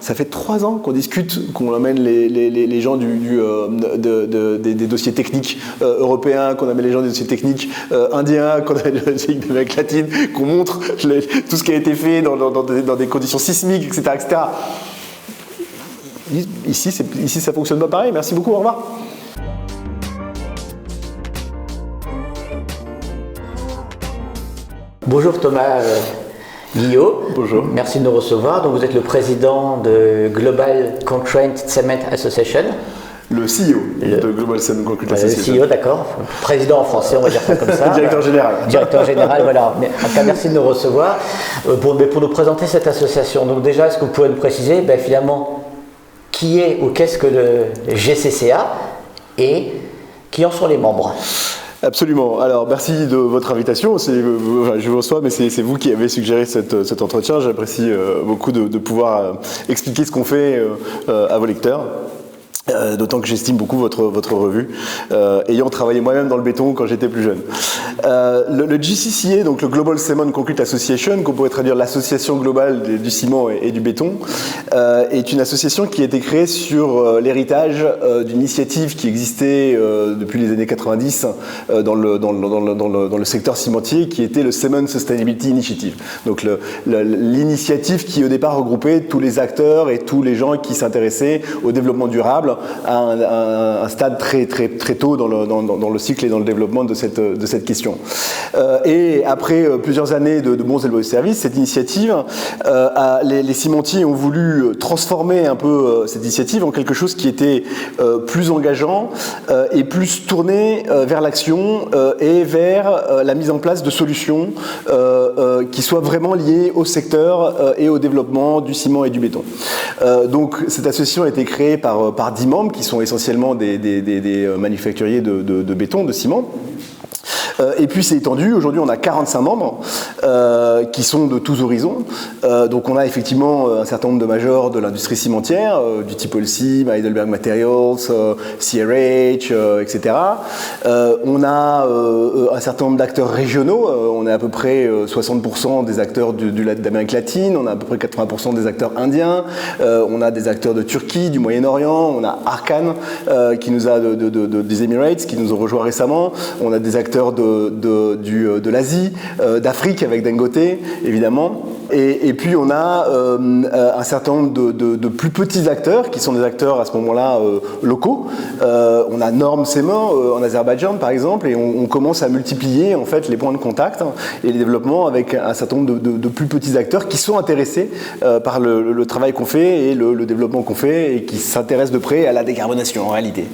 ça fait 3 ans qu'on discute, qu'on amène les gens des dossiers techniques européens, qu'on amène les gens des dossiers techniques indiens, qu'on amène les dossiers d'Amérique latine, qu'on montre tout ce qui a été fait dans des conditions sismiques, etc., etc. Ici, ça fonctionne pas pareil. Merci beaucoup, au revoir. Bonjour Thomas Guillot. Bonjour. Merci de nous recevoir. Donc vous êtes le président de Global Concrete Cement Association. Le CEO de Global Cement Concrete Association. Le CEO, d'accord. Président en français, on va dire ça comme ça. Directeur général. Directeur général, voilà. Mais, en tout cas, merci de nous recevoir pour nous présenter cette association. Donc déjà, est-ce que vous pouvez nous préciser finalement qui est ou qu'est-ce que le GCCA et qui en sont les membres? Absolument. Alors, merci de votre invitation. Je vous reçois, mais c'est vous qui avez suggéré cet entretien. J'apprécie beaucoup de pouvoir expliquer ce qu'on fait à vos lecteurs. D'autant que j'estime beaucoup votre revue, ayant travaillé moi-même dans le béton quand j'étais plus jeune. Le GCCA, donc le Global Cement Concrete Association, qu'on pourrait traduire l'association globale du ciment et du béton, est une association qui a été créée sur l'héritage d'une initiative qui existait depuis les années 90 dans le secteur cimentier, qui était le Cement Sustainability Initiative. Donc l'initiative qui au départ regroupait tous les acteurs et tous les gens qui s'intéressaient au développement durable à un stade très tôt dans le cycle et dans le développement de cette question. Et après plusieurs années de bons et de mauvais services, cette initiative, les cimentiers ont voulu transformer un peu cette initiative en quelque chose qui était plus engageant et plus tourné vers l'action et vers la mise en place de solutions qui soient vraiment liées au secteur et au développement du ciment et du béton. Donc cette association a été créée par 10 membres qui sont essentiellement des manufacturiers de béton, de ciment. Et puis c'est étendu, aujourd'hui on a 45 membres qui sont de tous horizons. Donc on a effectivement un certain nombre de majors de l'industrie cimentière, du type Holcim, Heidelberg Materials, CRH, etc. On a un certain nombre d'acteurs régionaux, on est à peu près 60% des acteurs d'Amérique latine, on a à peu près 80% des acteurs indiens, on a des acteurs de Turquie, du Moyen-Orient, on a Arcan qui nous a des Emirates qui nous ont rejoints récemment, on a des acteurs de l'Asie, d'Afrique avec Dangote évidemment, et puis on a un certain nombre de plus petits acteurs qui sont des acteurs à ce moment-là locaux. On a Norm Cement en Azerbaïdjan par exemple, et on commence à multiplier en fait les points de contact et les développements avec un certain nombre de plus petits acteurs qui sont intéressés par le travail qu'on fait et le développement qu'on fait et qui s'intéressent de près à la décarbonation en réalité.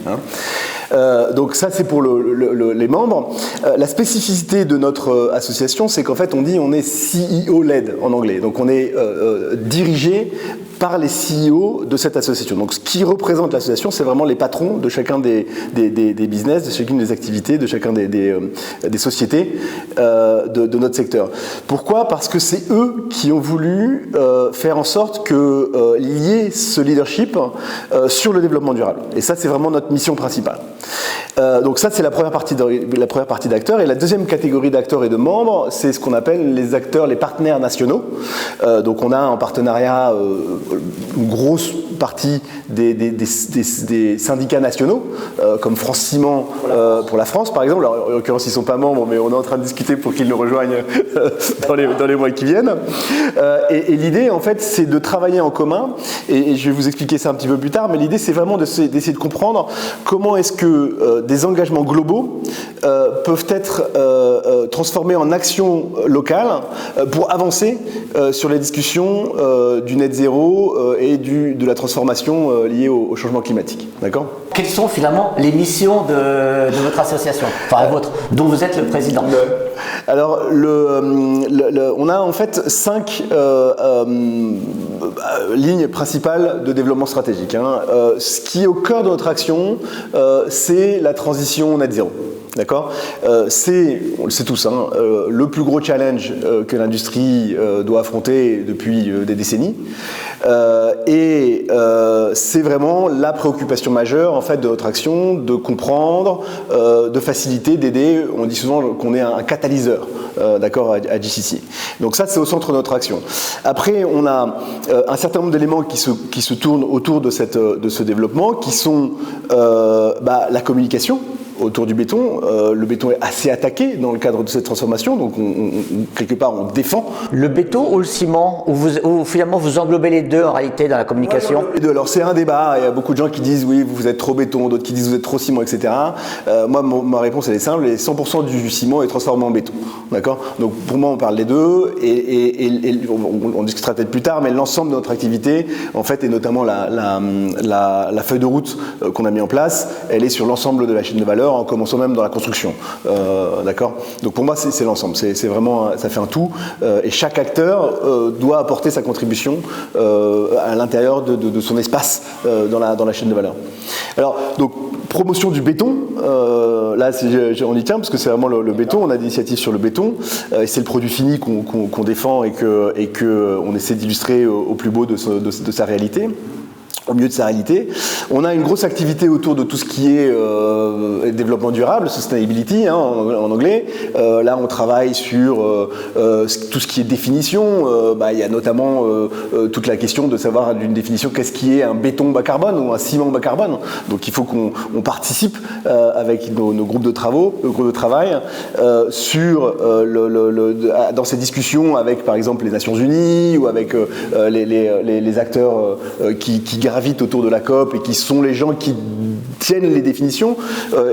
Donc ça c'est pour les membres. La spécificité de notre association, c'est qu'en fait on dit on est CEO-led en anglais, donc on est dirigé par les CEO de cette association. Donc ce qui représente l'association, c'est vraiment les patrons de chacun des business, de chacune des activités, de chacun des sociétés de notre secteur. Pourquoi ? Parce que c'est eux qui ont voulu faire en sorte que lier ce leadership sur le développement durable. Et ça, c'est vraiment notre mission principale. Donc ça, c'est la première partie d'acteurs. Et la deuxième catégorie d'acteurs et de membres, c'est ce qu'on appelle les acteurs, les partenaires nationaux. Donc on a en partenariat une grosse partie des syndicats nationaux, comme France Ciment pour la France, par exemple. Alors, en l'occurrence, ils ne sont pas membres, mais on est en train de discuter pour qu'ils nous rejoignent dans les mois qui viennent. Et l'idée, en fait, c'est de travailler en commun. Et je vais vous expliquer ça un petit peu plus tard, mais l'idée, c'est vraiment d'essayer de comprendre comment est-ce que des engagements globaux peuvent être transformés en actions locales pour avancer sur les discussions du net zéro et de la transformation liée au changement climatique. D'accord ? Quelles sont finalement les missions de votre association, enfin la vôtre, dont vous êtes le président ? Alors, on a en fait 5 lignes principales de développement stratégique. Ce qui est au cœur de notre action, c'est la transition net zéro. D'accord, on le sait tous, hein, le plus gros challenge que l'industrie doit affronter depuis des décennies. C'est vraiment la préoccupation majeure en fait, de notre action, de comprendre, de faciliter, d'aider. On dit souvent qu'on est un catalyseur d'accord, à GCC. Donc ça, c'est au centre de notre action. Après, on a un certain nombre d'éléments qui se tournent autour de ce développement, qui sont la communication autour du béton. Le béton est assez attaqué dans le cadre de cette transformation, donc quelque part on défend. Le béton ou le ciment, ou finalement vous englobez les deux en réalité dans la communication? Ouais, les deux. Alors c'est un débat, il y a beaucoup de gens qui disent oui vous êtes trop béton, d'autres qui disent vous êtes trop ciment, etc. Moi ma réponse elle est simple, 100% du ciment est transformé en béton. D'accord. Donc pour moi on parle des deux et on discutera peut-être plus tard, mais l'ensemble de notre activité en fait et notamment la feuille de route qu'on a mis en place, elle est sur l'ensemble de la chaîne de valeur, en commençant même dans la construction. D'accord. Donc pour moi c'est l'ensemble, c'est vraiment, ça fait un tout et chaque acteur doit apporter sa contribution à l'intérieur de son espace dans la chaîne de valeur. Alors donc promotion du béton, là on y tient parce que c'est vraiment le béton, on a des initiatives sur le béton et c'est le produit fini qu'on défend et que on essaie d'illustrer au plus beau de sa réalité. Au milieu de sa réalité. On a une grosse activité autour de tout ce qui est développement durable, sustainability hein, en anglais. Là, on travaille sur tout ce qui est définition. Il y a notamment toute la question de savoir d'une définition qu'est-ce qui est un béton bas carbone ou un ciment bas carbone. Donc, il faut qu'on participe avec nos groupes de travail sur dans ces discussions avec, par exemple, les Nations Unies ou avec les acteurs qui gravitent autour de la COP et qui sont les gens qui tiennent les définitions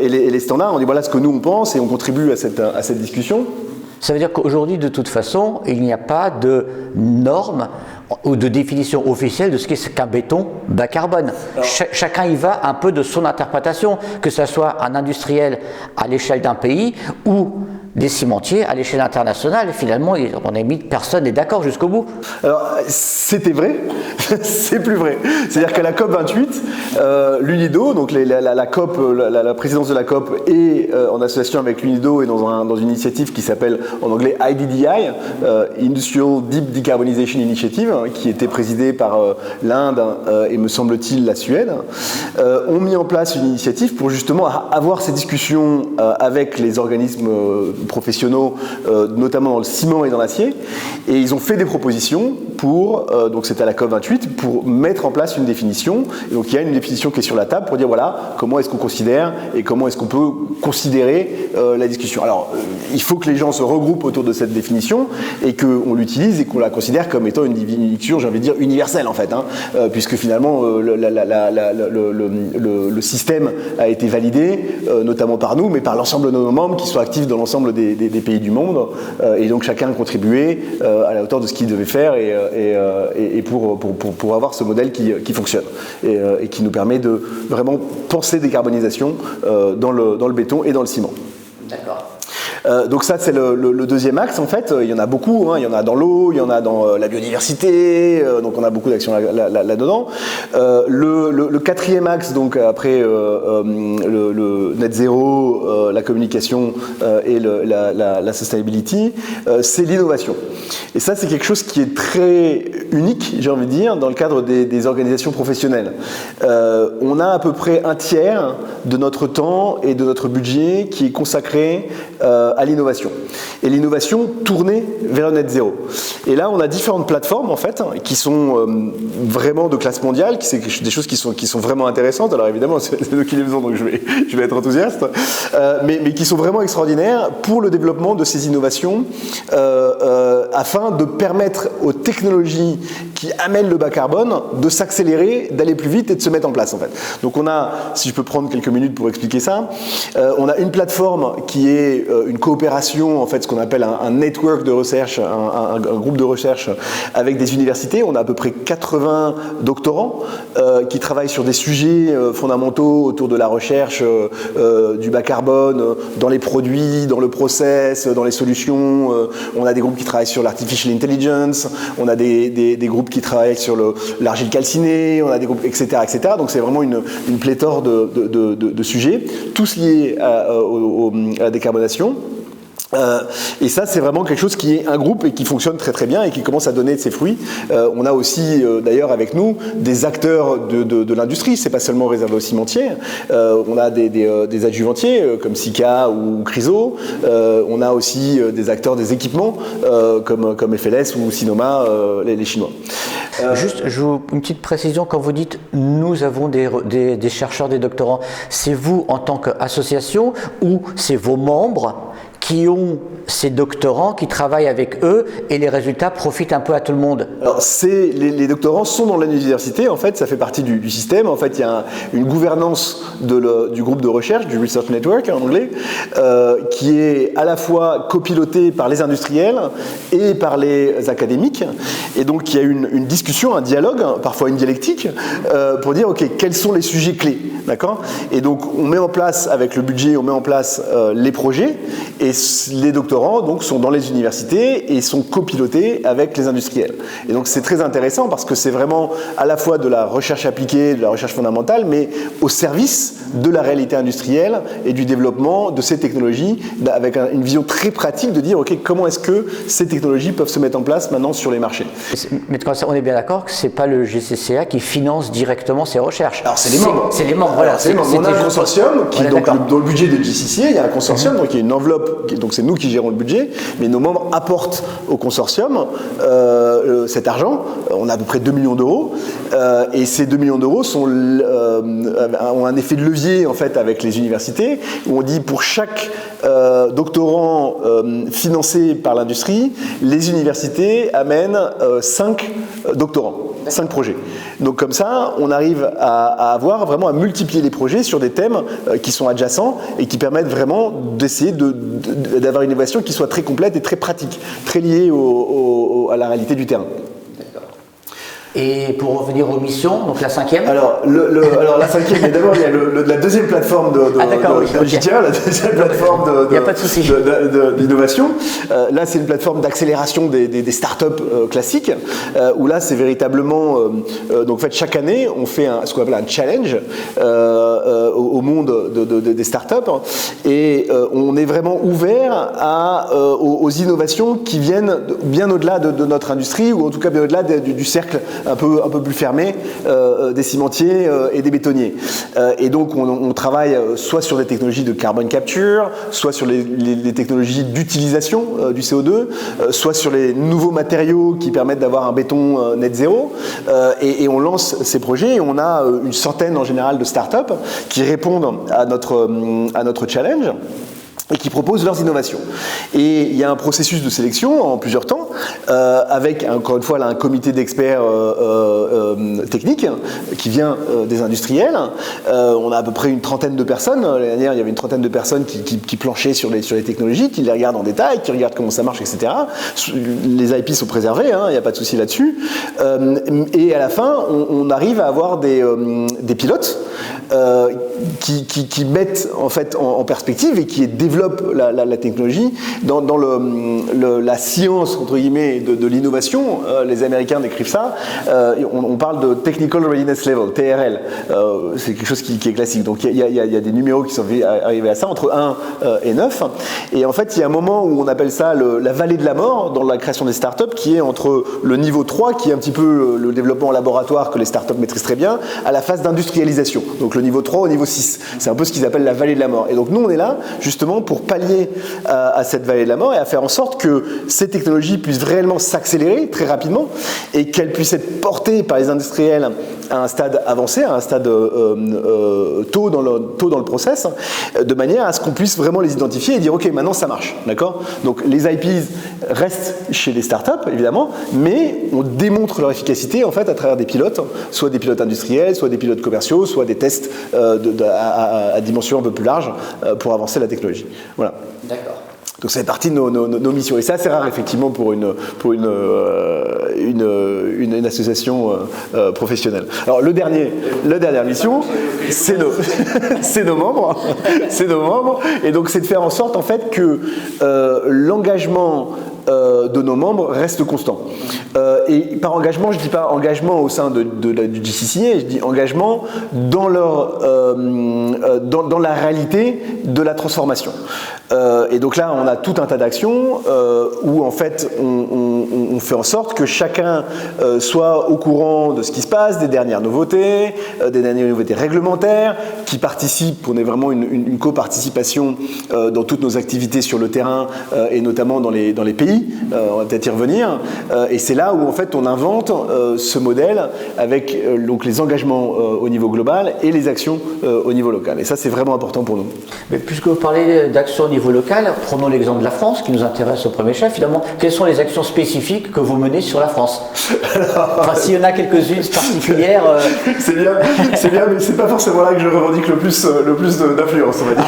et les standards. On dit voilà ce que nous on pense et on contribue à cette discussion. Ça veut dire qu'aujourd'hui, de toute façon, il n'y a pas de normes ou de définition officielle de ce qu'est qu'un béton bas carbone. Chacun y va un peu de son interprétation, que ce soit un industriel à l'échelle d'un pays ou des cimentiers à l'échelle internationale. Et finalement, on a mis personne n'est d'accord jusqu'au bout. Alors, c'était vrai, c'est plus vrai. C'est-à-dire qu'à la COP 28, l'UNIDO, donc la COP, la présidence de la COP est en association avec l'UNIDO et dans une initiative qui s'appelle en anglais IDDI, Industrial Deep Decarbonization Initiative, qui était présidée par l'Inde et me semble-t-il la Suède, ont mis en place une initiative pour justement avoir ces discussions avec les organismes professionnels, notamment dans le ciment et dans l'acier, et ils ont fait des propositions pour, donc c'était à la COP28, pour mettre en place une définition. Et donc il y a une définition qui est sur la table pour dire voilà comment est-ce qu'on considère et comment est-ce qu'on peut considérer la discussion. Alors il faut que les gens se regroupent autour de cette définition et qu'on l'utilise et qu'on la considère comme étant une définition, j'ai envie de dire, universelle en fait, hein, puisque finalement le système a été validé, notamment par nous, mais par l'ensemble de nos membres qui sont actifs dans l'ensemble des pays du monde, et donc chacun a contribué à la hauteur de ce qu'il devait faire et pour avoir ce modèle qui fonctionne et qui nous permet de vraiment penser décarbonisation dans le béton et dans le ciment. D'accord. Donc ça c'est le deuxième axe en fait, il y en a beaucoup, hein. Il y en a dans l'eau, il y en a dans la biodiversité, donc on a beaucoup d'actions là-dedans. Le quatrième axe, donc après le net zéro, la communication et la sustainability, c'est l'innovation. Et ça c'est quelque chose qui est très unique, j'ai envie de dire, dans le cadre des organisations professionnelles. On a à peu près un tiers de notre temps et de notre budget qui est consacré à l'innovation. Et l'innovation tournée vers le net zéro. Et là, on a différentes plateformes, en fait, qui sont vraiment de classe mondiale, c'est des choses qui sont vraiment intéressantes. Alors évidemment, c'est nous qui les faisons, donc je vais être enthousiaste. Mais qui sont vraiment extraordinaires pour le développement de ces innovations afin de permettre aux technologies qui amènent le bas carbone de s'accélérer, d'aller plus vite et de se mettre en place, en fait. Donc on a, si je peux prendre quelques minutes pour expliquer ça, on a une plateforme qui est une coopération, en fait, ce qu'on appelle un network de recherche, un groupe de recherche avec des universités. On a à peu près 80 doctorants qui travaillent sur des sujets fondamentaux autour de la recherche, du bas carbone, dans les produits, dans le process, dans les solutions. On a des groupes qui travaillent sur l'artificial intelligence, on a des groupes qui travaillent sur l'argile calcinée, on a des groupes, etc., etc. Donc c'est vraiment une pléthore de sujets, tous liés à la décarbonation. Et ça, c'est vraiment quelque chose qui est un groupe et qui fonctionne très très bien et qui commence à donner de ses fruits. On a aussi, d'ailleurs, avec nous, des acteurs de l'industrie. C'est pas seulement réservé aux cimentiers. On a des adjuvantiers comme Sika ou Chryso. On a aussi des acteurs des équipements comme FLS ou Sinoma, les Chinois. Juste, une petite précision, quand vous dites « nous avons des chercheurs, des doctorants », c'est vous en tant qu'association ou c'est vos membres qui ont ces doctorants, qui travaillent avec eux et les résultats profitent un peu à tout le monde? Alors, les doctorants sont dans l'université, en fait, ça fait partie du système. En fait, il y a une gouvernance du groupe de recherche, du Research Network en anglais, qui est à la fois copilotée par les industriels et par les académiques. Et donc, il y a une discussion, un dialogue, parfois une dialectique, pour dire, OK, quels sont les sujets clés, d'accord? Et donc, on met en place, avec le budget, on met en place les projets, et les doctorants donc, sont dans les universités et sont copilotés avec les industriels. Et donc c'est très intéressant parce que c'est vraiment à la fois de la recherche appliquée, de la recherche fondamentale, mais au service de la réalité industrielle et du développement de ces technologies, avec une vision très pratique de dire ok, comment est-ce que ces technologies peuvent se mettre en place maintenant sur les marchés. Mais on est bien d'accord que ce n'est pas le GCCA qui finance directement ces recherches. Alors c'est les membres. C'est les membres, voilà. On a un consortium qui, donc, dans le budget de GCCA, il y a un consortium, donc il y a une enveloppe, donc c'est nous qui gérons le budget, mais nos membres apportent au consortium cet argent. On a à peu près 2 millions d'euros, et ces 2 millions d'euros ont un effet de levier en fait avec les universités, où on dit pour chaque doctorant financé par l'industrie, les universités amènent 5 doctorants. 5 projets. Donc comme ça, on arrive à vraiment à multiplier les projets sur des thèmes qui sont adjacents et qui permettent vraiment d'essayer d'avoir une innovation qui soit très complète et très pratique, très liée à la réalité du terrain. Et pour revenir aux missions, donc la 5e. Alors la 5e, mais d'abord il y a la deuxième plateforme de JTR, la deuxième plateforme d'innovation. Là c'est une plateforme d'accélération des startups classiques, où là c'est véritablement, donc en fait chaque année on fait ce qu'on appelle un challenge au monde des startups, et on est vraiment ouvert aux innovations qui viennent bien au-delà de notre industrie, ou en tout cas bien au-delà du cercle un peu plus fermé des cimentiers et des bétonniers. Et donc on travaille soit sur des technologies de carbone capture, soit sur les technologies d'utilisation du CO2, soit sur les nouveaux matériaux qui permettent d'avoir un béton net zéro, et on lance ces projets, et on a une centaine en général de startups qui répondent à notre challenge et qui proposent leurs innovations. Et il y a un processus de sélection en plusieurs temps, avec encore une fois là, un comité d'experts techniques qui vient des industriels. On a à peu près une trentaine de personnes. L'année dernière, il y avait une trentaine de personnes qui planchaient sur les technologies, qui les regardent en détail, qui regardent comment ça marche, etc. Les IP sont préservés, il n'y a pas de souci là-dessus. Et à la fin, on arrive à avoir des pilotes qui mettent en fait en perspective et qui développent la technologie dans la science entre guillemets de l'innovation. Les Américains décrivent ça. On parle de Technical Readiness Level, TRL. C'est quelque chose qui est classique. Donc il y a des numéros qui sont arrivés à ça, entre 1 et 9. Et en fait, il y a un moment où on appelle ça la vallée de la mort dans la création des startups, qui est entre le niveau 3, qui est un petit peu le développement en laboratoire que les startups maîtrisent très bien, à la phase d'industrialisation. Donc le niveau 3 au niveau 6. C'est un peu ce qu'ils appellent la vallée de la mort. Et donc nous, on est là justement pour pallier à cette vallée de la mort et à faire en sorte que ces technologies puissent réellement s'accélérer très rapidement et qu'elles puissent être portées par les industriels à un stade avancé, à un stade tôt dans le process, de manière à ce qu'on puisse vraiment les identifier et dire ok, maintenant ça marche, d'accord? Donc les IPs restent chez les startups évidemment, mais on démontre leur efficacité en fait à travers des pilotes, soit des pilotes industriels, soit des pilotes commerciaux, soit des tests à dimension un peu plus large pour avancer la technologie. Voilà. D'accord. Donc ça fait partie de nos missions. Et ça, c'est rare effectivement pour une association professionnelle. Alors la dernière mission, c'est nos membres. C'est nos membres. Et donc c'est de faire en sorte en fait que l'engagement de nos membres reste constant. Et par engagement, je ne dis pas engagement au sein du GCCA, je dis engagement dans la réalité de la transformation. Et donc là, on a tout un tas d'actions où en fait, on fait en sorte que chacun soit au courant de ce qui se passe, des dernières nouveautés, réglementaires, qui participent. On est vraiment une coparticipation dans toutes nos activités sur le terrain et notamment dans les pays. On va peut-être y revenir. Et c'est là où en fait, on invente ce modèle avec donc les engagements au niveau global et les actions au niveau local. Et ça, c'est vraiment important pour nous. Mais puisque vous parlez d'actions au niveau local, prenons l'exemple de la France qui nous intéresse au premier chef. Finalement, quelles sont les actions spécifiques que vous menez sur la France? Enfin, s'il y en a quelques-unes particulières. C'est bien, mais c'est pas forcément là que je revendique le plus d'influence, on va dire.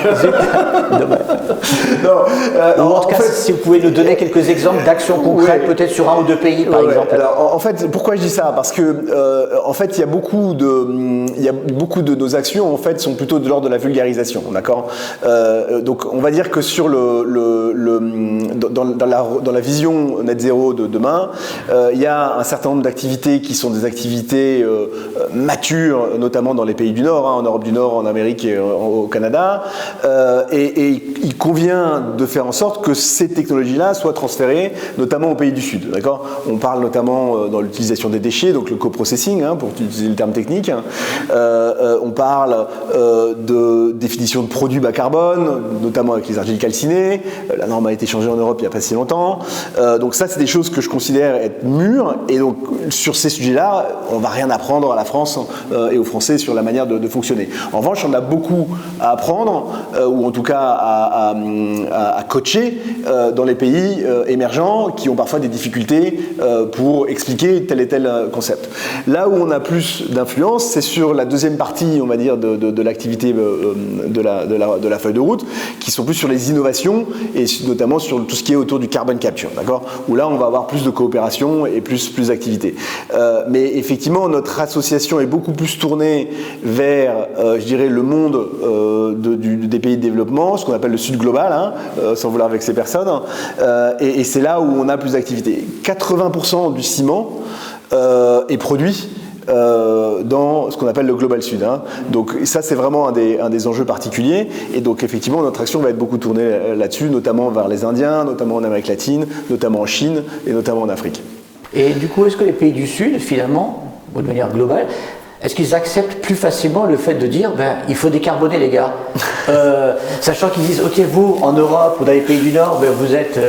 Non, en tout cas, si vous pouvez nous donner quelques exemples d'actions concrètes, peut-être sur un ou deux pays, par exemple. Alors, en fait, pourquoi je dis ça? Parce que, en fait, il y a beaucoup de nos actions, en fait, sont plutôt de l'ordre de la vulgarisation, d'accord? Donc, on va dire que sur dans la vision net zéro de demain, il y a un certain nombre d'activités qui sont des activités matures, notamment dans les pays du Nord, en Europe du Nord, en Amérique et au Canada, et il convient de faire en sorte que ces technologies-là soient transférées, notamment aux pays du Sud, d'accord? On parle notamment dans l'utilisation des déchets, donc le coprocessing, pour utiliser le terme technique. On parle de définition de produits bas carbone, notamment avec les argiles calcinées. La norme a été changée en Europe il n'y a pas si longtemps. Donc ça, c'est des choses que je considère être mûres. Et donc, sur ces sujets-là, on ne va rien apprendre à la France et aux Français sur la manière de fonctionner. En revanche, on a beaucoup à apprendre, ou en tout cas à coacher dans les pays émergents qui ont parfois des difficultés pour expliquer tel et tel concept. Là où on a plus d'influence, c'est sur la deuxième partie, on va dire, de l'activité de la feuille de route, qui sont plus sur les innovations et notamment sur tout ce qui est autour du carbon capture, d'accord? Où là, on va avoir plus de coopération et plus d'activité. Mais effectivement, notre association est beaucoup plus tournée vers, je dirais, le monde des pays de développement, ce qu'on appelle le Sud global, sans vouloir vexer personne. Et c'est là où on a plus d'activité. 80% du ciment est produit dans ce qu'on appelle le Global Sud. Donc ça, c'est vraiment un des enjeux particuliers. Et donc effectivement, notre action va être beaucoup tournée là-dessus, notamment vers les Indiens, notamment en Amérique latine, notamment en Chine et notamment en Afrique. Et du coup, est-ce que les pays du Sud, finalement, de manière globale, est-ce qu'ils acceptent plus facilement le fait de dire il faut décarboner les gars, sachant qu'ils disent ok, vous en Europe ou dans les pays du Nord, vous êtes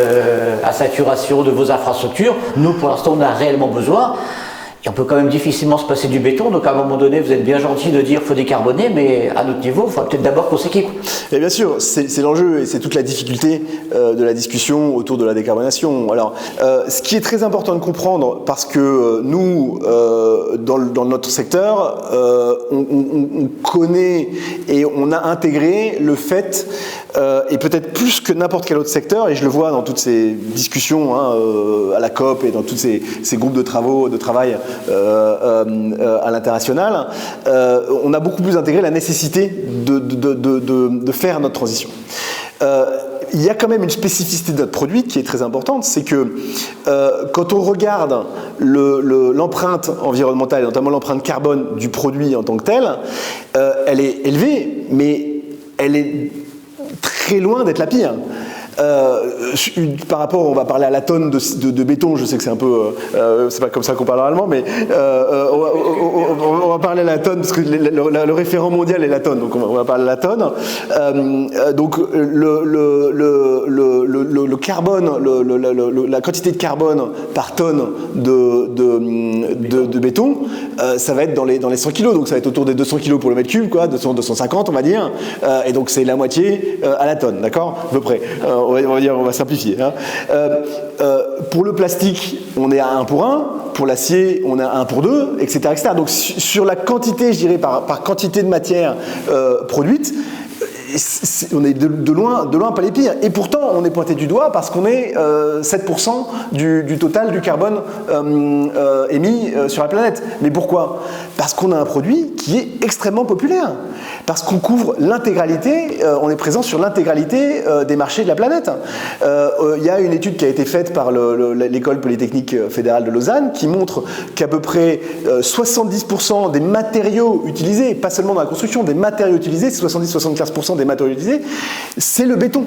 à saturation de vos infrastructures, nous pour l'instant on a réellement besoin. Et on peut quand même difficilement se passer du béton, donc à un moment donné, vous êtes bien gentil de dire qu'il faut décarboner, mais à notre niveau, il faudra peut-être d'abord qu'on s'équipe. Et bien sûr, c'est l'enjeu et c'est toute la difficulté de la discussion autour de la décarbonation. Alors, ce qui est très important de comprendre, parce que nous, dans notre secteur, on connaît et on a intégré le fait, et peut-être plus que n'importe quel autre secteur, et je le vois dans toutes ces discussions à la COP et dans tous ces groupes de travail à l'international, on a beaucoup plus intégré la nécessité de faire notre transition. Il y a quand même une spécificité de notre produit qui est très importante, c'est que quand on regarde l'empreinte environnementale, et notamment l'empreinte carbone du produit en tant que tel, elle est élevée, mais elle est très loin d'être la pire. Par rapport, on va parler à la tonne de béton, je sais que c'est un peu, c'est pas comme ça qu'on parle en allemand, mais on va parler à la tonne, parce que le référent mondial est la tonne, donc on va parler à la tonne. Donc le carbone, la quantité de carbone par tonne de béton, ça va être dans les 100 kg, donc ça va être autour des 200 kg pour le mètre cube, quoi, 250 on va dire, et donc c'est la moitié à la tonne, d'accord, à peu près. On va simplifier. Pour le plastique, on est à 1 pour 1. Pour l'acier, on est à 1 pour 2, etc., etc. Donc sur la quantité, je dirais par quantité de matière produite, on est de loin pas les pires. Et pourtant, on est pointé du doigt parce qu'on est 7% du total du carbone émis sur la planète. Mais pourquoi? Parce qu'on a un produit qui est extrêmement populaire. Parce qu'on couvre l'intégralité, on est présent sur l'intégralité des marchés de la planète. Il y a une étude qui a été faite par l'École Polytechnique Fédérale de Lausanne qui montre qu'à peu près 70% des matériaux utilisés, pas seulement dans la construction, des matériaux utilisés, 70-75% des matériaux utilisés, c'est le béton.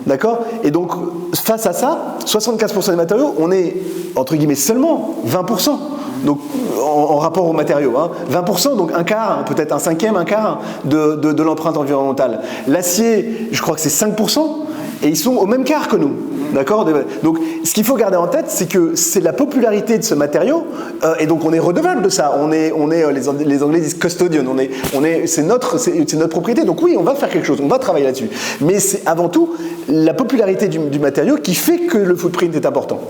D'accord? Et donc, face à ça, 75% des matériaux, on est, entre guillemets, seulement 20%. Donc, en rapport aux matériaux, 20%, donc un quart, peut-être un cinquième, un quart de l'empreinte environnementale. L'acier, je crois que c'est 5%, et ils sont au même quart que nous. D'accord? Donc, ce qu'il faut garder en tête, c'est que c'est la popularité de ce matériau, et donc on est redevable de ça. Les Anglais disent custodian, c'est notre propriété. Donc oui, on va faire quelque chose, on va travailler là-dessus. Mais c'est avant tout la popularité du matériau qui fait que le footprint est important.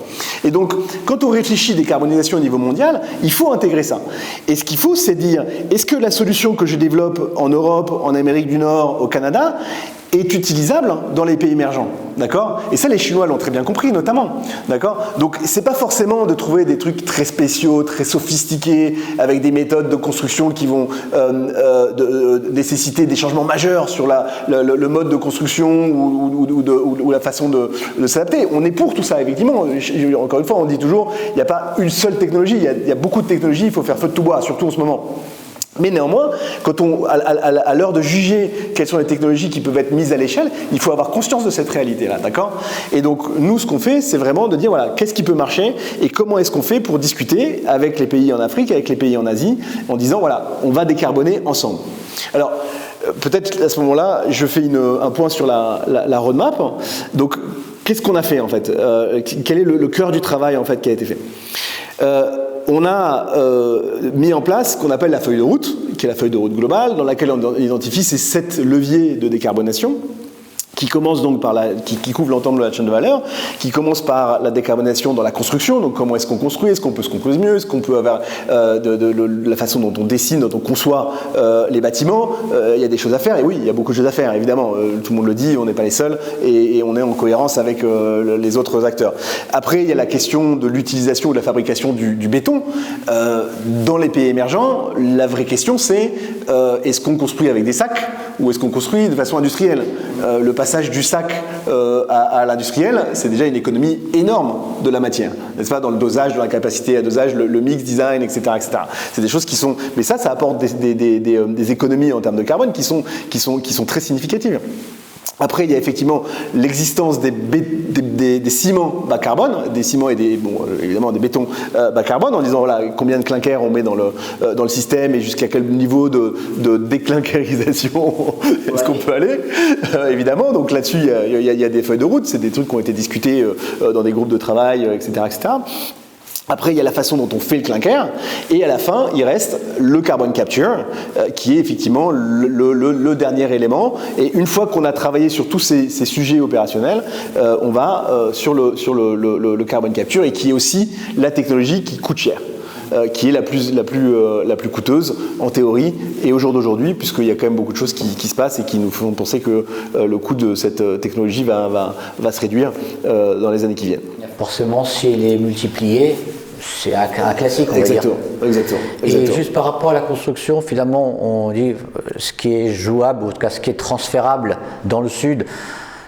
Et donc, quand on réfléchit décarbonisation au niveau mondial, il faut intégrer ça. Et ce qu'il faut, c'est dire, est-ce que la solution que je développe en Europe, en Amérique du Nord, au Canada, est utilisable dans les pays émergents, d'accord? Et ça, les Chinois l'ont très bien compris, notamment, d'accord? Donc, c'est pas forcément de trouver des trucs très spéciaux, très sophistiqués, avec des méthodes de construction qui vont nécessiter des changements majeurs sur le mode de construction ou la façon de s'adapter. On est pour tout ça, effectivement. Encore une fois, on dit toujours, il n'y a pas une seule technologie, il y a beaucoup de technologies, il faut faire feu de tout bois, surtout en ce moment. Mais néanmoins, à l'heure de juger quelles sont les technologies qui peuvent être mises à l'échelle, il faut avoir conscience de cette réalité-là, d'accord? Et donc, nous, ce qu'on fait, c'est vraiment de dire, voilà, qu'est-ce qui peut marcher et comment est-ce qu'on fait pour discuter avec les pays en Afrique, avec les pays en Asie, en disant, voilà, on va décarboner ensemble. Alors, peut-être à ce moment-là, je fais un point sur la roadmap. Donc, qu'est-ce qu'on a fait, en fait? Quel est le cœur du travail, en fait, qui a été fait? On a mis en place ce qu'on appelle la feuille de route, qui est la feuille de route globale, dans laquelle on identifie ces 7 leviers de décarbonation, qui commence donc par qui couvre l'ensemble de la chaîne de valeur, qui commence par la décarbonation dans la construction, donc comment est-ce qu'on construit, est-ce qu'on peut se construire mieux, est-ce qu'on peut avoir la façon dont on dessine, dont on conçoit les bâtiments, il y a des choses à faire, et oui, il y a beaucoup de choses à faire, évidemment, tout le monde le dit, on n'est pas les seuls, et on est en cohérence avec les autres acteurs. Après, il y a la question de l'utilisation ou de la fabrication du béton. Dans les pays émergents, la vraie question c'est, est-ce qu'on construit avec des sacs, ou est-ce qu'on construit de façon industrielle? Le passage du sac à l'industriel, c'est déjà une économie énorme de la matière, n'est-ce pas, dans le dosage, dans la capacité à dosage, le mix design, etc., etc. C'est des choses qui sont, mais ça apporte des économies en termes de carbone qui sont très significatives. Après, il y a effectivement l'existence des ciments bas carbone, des ciments et évidemment des bétons bas carbone, en disant voilà combien de clinkers on met dans le système et jusqu'à quel niveau de déclinkérisation est-ce qu'on peut aller, évidemment. Donc là-dessus, il y a des feuilles de route, c'est des trucs qui ont été discutés dans des groupes de travail, etc., etc. Après, il y a la façon dont on fait le clinker, et à la fin, il reste le carbon capture, qui est effectivement le dernier élément. Et une fois qu'on a travaillé sur tous ces sujets opérationnels, on va sur le carbon capture, et qui est aussi la technologie qui coûte cher. Qui est la plus coûteuse en théorie et au jour d'aujourd'hui, puisqu'il y a quand même beaucoup de choses qui se passent et qui nous font penser que le coût de cette technologie va se réduire dans les années qui viennent. Forcément, si elle est multipliée, c'est un classique, on va dire. Exactement. Et juste par rapport à la construction, finalement, on dit ce qui est jouable, ou en tout cas ce qui est transférable dans le sud.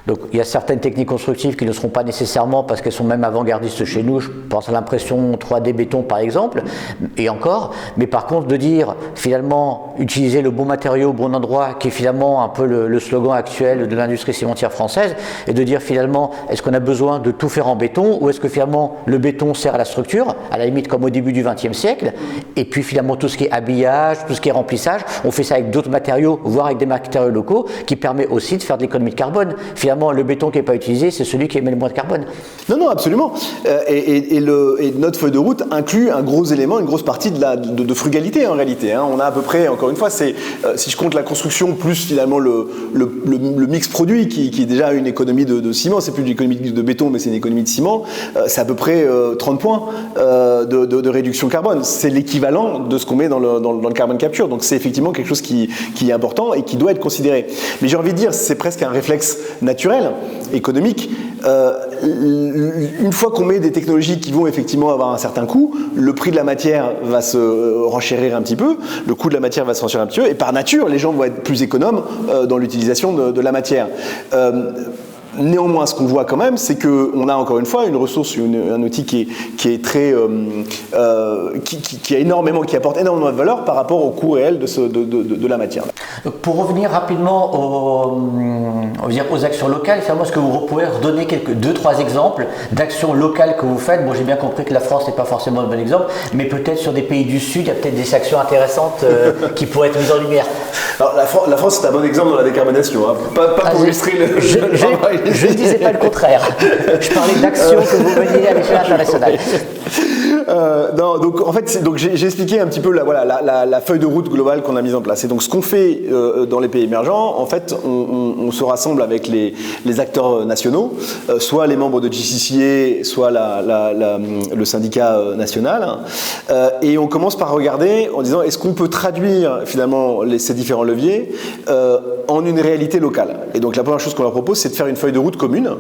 Donc il y a certaines techniques constructives qui ne seront pas nécessairement parce qu'elles sont même avant-gardistes chez nous, je pense à l'impression 3D béton par exemple, et encore, mais par contre de dire finalement utiliser le bon matériau au bon endroit, qui est finalement un peu le slogan actuel de l'industrie cimentière française, et de dire finalement est-ce qu'on a besoin de tout faire en béton, ou est-ce que finalement le béton sert à la structure, à la limite comme au début du XXe siècle, et puis finalement tout ce qui est habillage, tout ce qui est remplissage, on fait ça avec d'autres matériaux, voire avec des matériaux locaux, qui permet aussi de faire de l'économie de carbone. Finalement, finalement, le béton qui n'est pas utilisé, c'est celui qui émet le moins de carbone. Non, absolument. Et notre feuille de route inclut un gros élément, une grosse partie de frugalité en réalité. Hein. On a à peu près, encore une fois, si je compte la construction plus finalement le mix produit qui est déjà une économie de ciment, c'est plus une économie de béton, mais c'est une économie de ciment, c'est à peu près 30 points de réduction carbone. C'est l'équivalent de ce qu'on met dans le carbone capture. Donc c'est effectivement quelque chose qui est important et qui doit être considéré. Mais j'ai envie de dire, c'est presque un réflexe naturel, économique. Une fois qu'on met des technologies qui vont effectivement avoir un certain coût, le prix de la matière va se renchérir un petit peu, le coût de la matière va se renchérir un petit peu, et par nature, les gens vont être plus économes dans l'utilisation de la matière. Néanmoins, ce qu'on voit quand même, c'est qu'on a encore une fois une ressource, un outil qui est très, qui apporte énormément de valeur par rapport au coût réel de la matière. Donc pour revenir rapidement aux actions locales, est-ce que vous pourriez redonner 2-3 exemples d'actions locales que vous faites? Bon, j'ai bien compris que la France n'est pas forcément le bon exemple, mais peut-être sur des pays du Sud, il y a peut-être des actions intéressantes qui pourraient être mises en lumière. Alors, la France, c'est un bon exemple dans la décarbonation, hein. Pas pour illustrer le travail. Je ne disais pas le contraire. Je parlais d'actions que vous meniez à l'échelle internationale. Donc en fait, j'ai expliqué un petit peu la feuille de route globale qu'on a mise en place. Et donc ce qu'on fait dans les pays émergents, en fait, on se rassemble avec les acteurs nationaux, soit les membres de GCCA, soit le syndicat national, et on commence par regarder en disant est-ce qu'on peut traduire finalement ces différents leviers en une réalité locale. Et donc la première chose qu'on leur propose, c'est de faire une feuille de route commune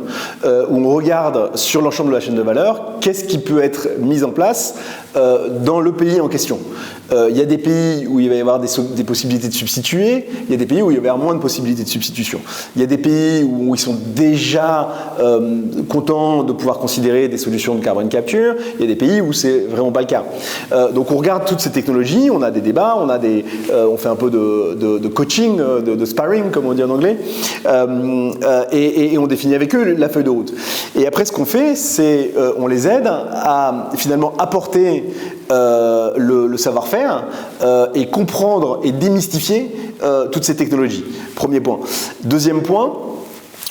où on regarde sur l'ensemble de la chaîne de valeur qu'est-ce qui peut être mis en place dans le pays en question. Il y a des pays où il va y avoir des possibilités de substituer, il y a des pays où il va y avoir moins de possibilités de substitution. Il y a des pays où ils sont déjà contents de pouvoir considérer des solutions de carbone capture, il y a des pays où c'est vraiment pas le cas. Donc on regarde toutes ces technologies, on a des débats, on fait un peu de coaching, de sparring comme on dit en anglais, et on définit avec eux la feuille de route. Et après ce qu'on fait, c'est on les aide à finalement apporter le savoir-faire et comprendre et démystifier toutes ces technologies. Premier point. Deuxième point,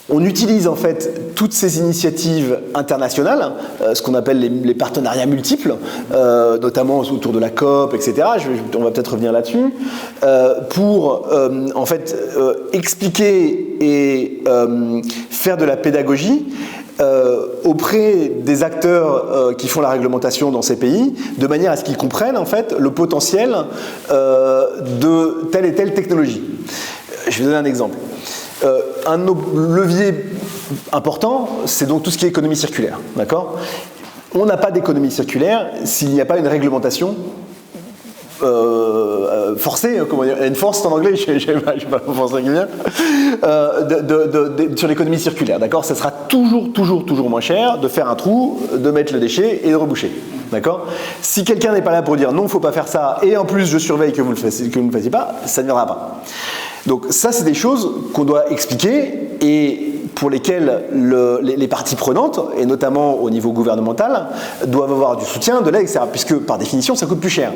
on utilise en fait toutes ces initiatives internationales, ce qu'on appelle les partenariats multiples, notamment autour de la COP, etc. On va peut-être revenir là-dessus, pour en fait expliquer et faire de la pédagogie auprès des acteurs qui font la réglementation dans ces pays, de manière à ce qu'ils comprennent en fait le potentiel de telle et telle technologie. Je vais donner un exemple. Un levier important, c'est donc tout ce qui est économie circulaire. D'accord ? On n'a pas d'économie circulaire s'il n'y a pas une réglementation forcée, comment dire, enforced en anglais, je sais pas le français qui vient, sur l'économie circulaire, d'accord ? Ça sera toujours moins cher de faire un trou, de mettre le déchet et de reboucher, d'accord ? Si quelqu'un n'est pas là pour dire non, il ne faut pas faire ça, et en plus je surveille que vous ne le fassiez pas, ça ne viendra pas. Donc ça, c'est des choses qu'on doit expliquer et pour lesquelles les parties prenantes, et notamment au niveau gouvernemental, doivent avoir du soutien, de l'aide, etc. Puisque par définition, ça coûte plus cher.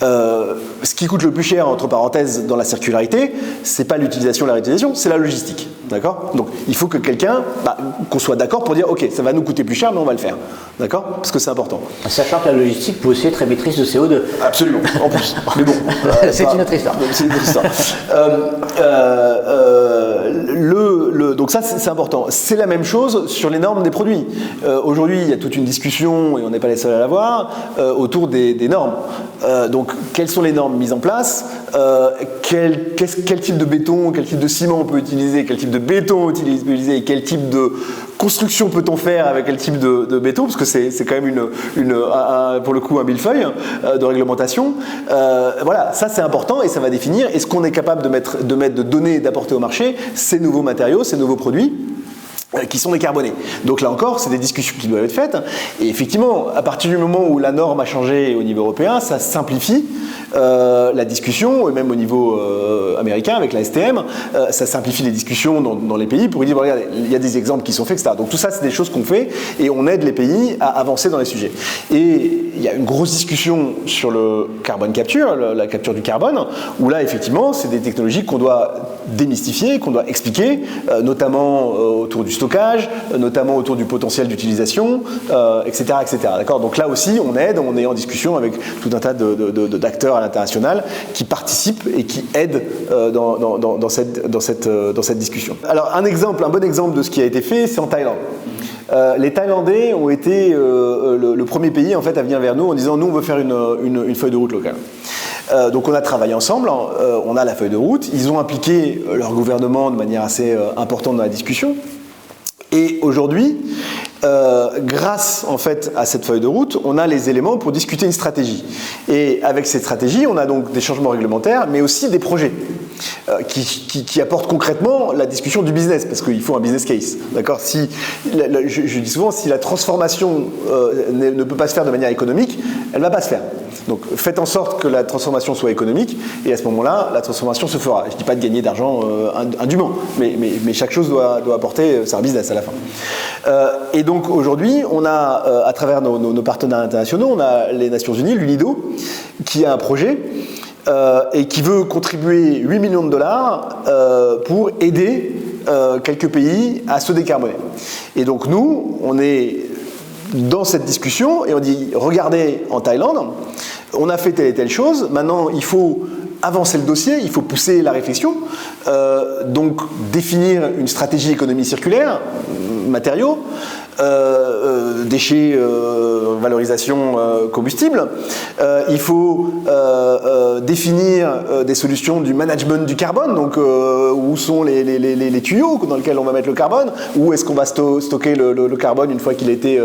Ce qui coûte le plus cher, entre parenthèses, dans la circularité, c'est pas l'utilisation et la réutilisation, c'est la logistique. D'accord ? Donc il faut que quelqu'un, qu'on soit d'accord pour dire ok, ça va nous coûter plus cher, mais on va le faire. D'accord ? Parce que c'est important. Sachant que la logistique peut aussi être émettrice de CO2. Absolument, en plus. Mais bon. C'est une autre histoire. C'est une autre histoire. Donc ça, c'est important. C'est la même chose sur les normes des produits. Aujourd'hui, il y a toute une discussion, et on n'est pas les seuls à l'avoir, autour des normes. Donc, quelles sont les normes mises en place ? Quel type de béton, quel type de ciment on peut utiliser, quel type de béton utiliser, quel type de construction peut-on faire avec quel type de béton, parce que c'est quand même pour le coup un millefeuille de réglementation. Voilà, ça c'est important et ça va définir est-ce qu'on est capable de donner, d'apporter au marché ces nouveaux matériaux, ces nouveaux produits qui sont décarbonés. Donc là encore, c'est des discussions qui doivent être faites. Et effectivement, à partir du moment où la norme a changé au niveau européen, ça simplifie la discussion, et même au niveau américain avec la STM, ça simplifie les discussions dans les pays pour dire, regardez, il y a des exemples qui sont faits, etc. Donc tout ça, c'est des choses qu'on fait et on aide les pays à avancer dans les sujets. Et il y a une grosse discussion sur le carbone capture, la capture du carbone, où là, effectivement, c'est des technologies qu'on doit démystifier, qu'on doit expliquer, notamment autour du stockage, notamment autour du potentiel d'utilisation, etc., etc. D'accord ? Donc là aussi, on aide, on est en discussion avec tout un tas d'acteurs à l'international qui participent et qui aident dans cette discussion. Alors un bon exemple de ce qui a été fait, c'est en Thaïlande. Les Thaïlandais ont été le premier pays en fait à venir vers nous en disant nous on veut faire une feuille de route locale. Donc on a travaillé ensemble, on a la feuille de route, ils ont impliqué leur gouvernement de manière assez importante dans la discussion. Et aujourd'hui, grâce en fait à cette feuille de route, on a les éléments pour discuter une stratégie. Et avec cette stratégie, on a donc des changements réglementaires, mais aussi des projets qui apportent concrètement la discussion du business, parce qu'il faut un business case. D'accord ? Je dis souvent, si la transformation ne peut pas se faire de manière économique, elle ne va pas se faire. Donc faites en sorte que la transformation soit économique, et à ce moment-là, la transformation se fera. Je ne dis pas de gagner d'argent indûment, mais chaque chose doit apporter, c'est un business à la fin. Et donc aujourd'hui, on a, à travers nos partenaires internationaux, on a les Nations Unies, l'UNIDO, qui a un projet et qui veut contribuer 8 millions de dollars pour aider quelques pays à se décarboner. Et donc nous, on est dans cette discussion et on dit, regardez en Thaïlande, on a fait telle et telle chose, maintenant il faut avancer le dossier, il faut pousser la réflexion, donc définir une stratégie économie circulaire, matériaux, déchets, valorisation, combustible. Il faut définir des solutions du management du carbone, donc où sont les tuyaux dans lesquels on va mettre le carbone, où est-ce qu'on va stocker le carbone une fois qu'il a été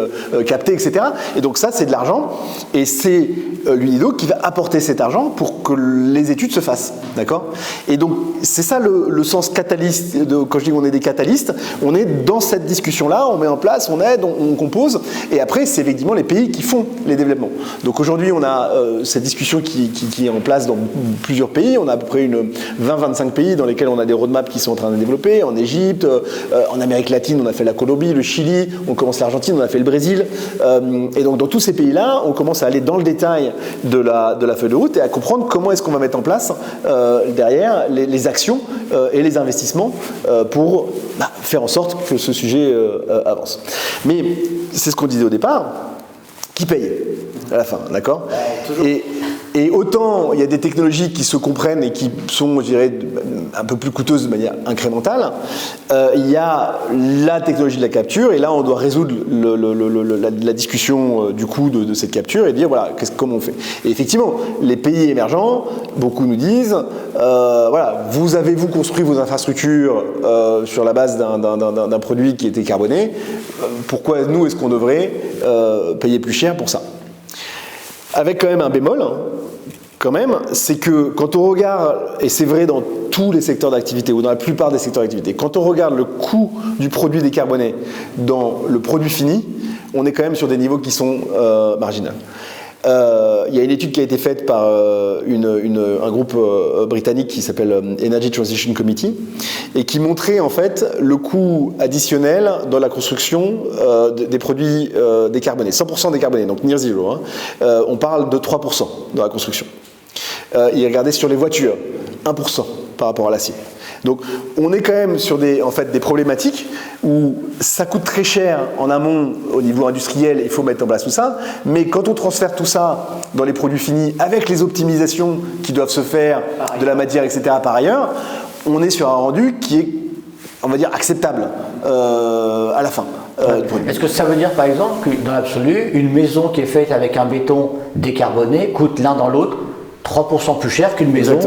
capté, etc. Et donc ça, c'est de l'argent, et c'est l'UNIDO qui va apporter cet argent pour que les études se fassent, d'accord ? Et donc c'est ça le sens catalyste, quand je dis qu'on est des catalystes, on est dans cette discussion-là, on met en place, on aide, on compose, et après c'est effectivement les pays qui font les développements. Donc aujourd'hui on a cette discussion qui est en place dans plusieurs pays, on a à peu près 20-25 pays dans lesquels on a des roadmaps qui sont en train de développer, en Égypte, en Amérique latine on a fait la Colombie, le Chili, on commence l'Argentine, on a fait le Brésil, et donc dans tous ces pays-là on commence à aller dans le détail de la feuille de route et à comprendre comment est-ce qu'on va mettre en place derrière les actions et les investissements pour faire en sorte que ce sujet avance. Mais c'est ce qu'on disait au départ, qui paye à la fin, d'accord ? Et autant il y a des technologies qui se comprennent et qui sont, je dirais, un peu plus coûteuses de manière incrémentale, il y a la technologie de la capture, et là on doit résoudre la discussion du coût de cette capture et dire voilà, comment on fait. Et effectivement, les pays émergents, beaucoup nous disent, voilà, vous construit vos infrastructures sur la base d'un produit qui était carboné, pourquoi nous est-ce qu'on devrait payer plus cher pour ça ? Avec quand même un bémol, c'est que quand on regarde, et c'est vrai dans tous les secteurs d'activité, ou dans la plupart des secteurs d'activité, quand on regarde le coût du produit décarboné dans le produit fini, on est quand même sur des niveaux qui sont marginaux. Il y a une étude qui a été faite par un groupe britannique qui s'appelle Energy Transition Committee et qui montrait en fait le coût additionnel dans la construction des produits décarbonés, 100% décarbonés, donc near zero. On parle de 3% dans la construction. Il regardait sur les voitures, 1% par rapport à l'acier. Donc on est quand même sur des problématiques où ça coûte très cher en amont au niveau industriel, il faut mettre en place tout ça, mais quand on transfère tout ça dans les produits finis avec les optimisations qui doivent se faire de la matière, etc. par ailleurs, on est sur un rendu qui est, on va dire, acceptable à la fin. Est-ce que ça veut dire par exemple que dans l'absolu, une maison qui est faite avec un béton décarboné coûte l'un dans l'autre 3% plus cher qu'une maison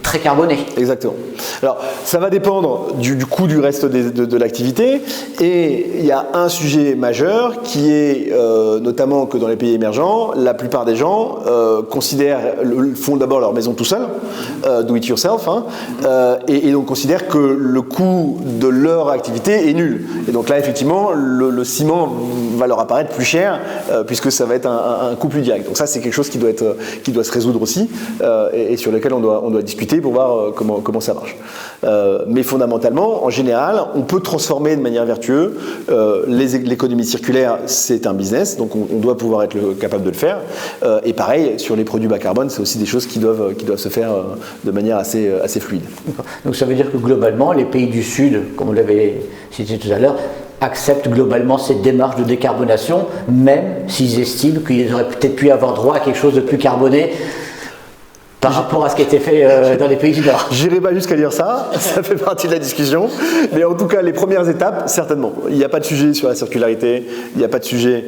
très carbonée. Exactement. Alors, ça va dépendre du coût du reste de l'activité. Et il y a un sujet majeur qui est notamment que dans les pays émergents, la plupart des gens font d'abord leur maison tout seul, do it yourself, hein, et donc considèrent que le coût de leur activité est nul. Et donc là, effectivement, le ciment va leur apparaître plus cher puisque ça va être un coût plus direct. Donc ça, c'est quelque chose qui doit se résoudre aussi et sur lequel on doit discuter pour voir comment ça marche. Mais fondamentalement, en général, on peut transformer de manière vertueuse. L'économie circulaire, c'est un business, donc on doit pouvoir être capable de le faire. Et pareil, sur les produits bas carbone, c'est aussi des choses qui doivent se faire de manière assez fluide. Donc ça veut dire que globalement, les pays du Sud, comme vous l'avez cité tout à l'heure, acceptent globalement cette démarche de décarbonation, même s'ils estiment qu'ils auraient peut-être pu avoir droit à quelque chose de plus carboné par rapport à ce qui a été fait dans les pays du Nord. J'irai pas jusqu'à dire ça, ça fait partie de la discussion, mais en tout cas les premières étapes, certainement. Il n'y a pas de sujet sur la circularité, il n'y a pas de sujet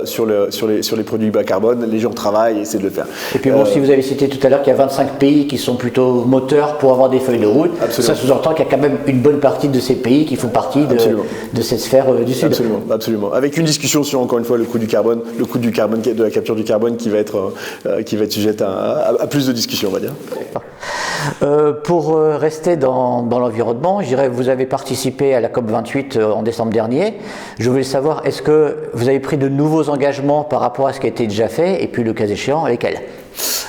sur les produits bas carbone, les gens travaillent et essaient de le faire. Et puis bon, si vous avez cité tout à l'heure qu'il y a 25 pays qui sont plutôt moteurs pour avoir des feuilles de route, absolument. Ça sous-entend qu'il y a quand même une bonne partie de ces pays qui font partie de cette sphère du Sud. Absolument, absolument. Avec une discussion sur, encore une fois, le coût du carbone, de la capture du carbone qui va être sujette à plus de discussion, on va dire. Pour rester dans l'environnement, je dirais que vous avez participé à la COP28 en décembre dernier. Je voulais savoir, est-ce que vous avez pris de nouveaux engagements par rapport à ce qui a été déjà fait, et puis le cas échéant, lesquels ?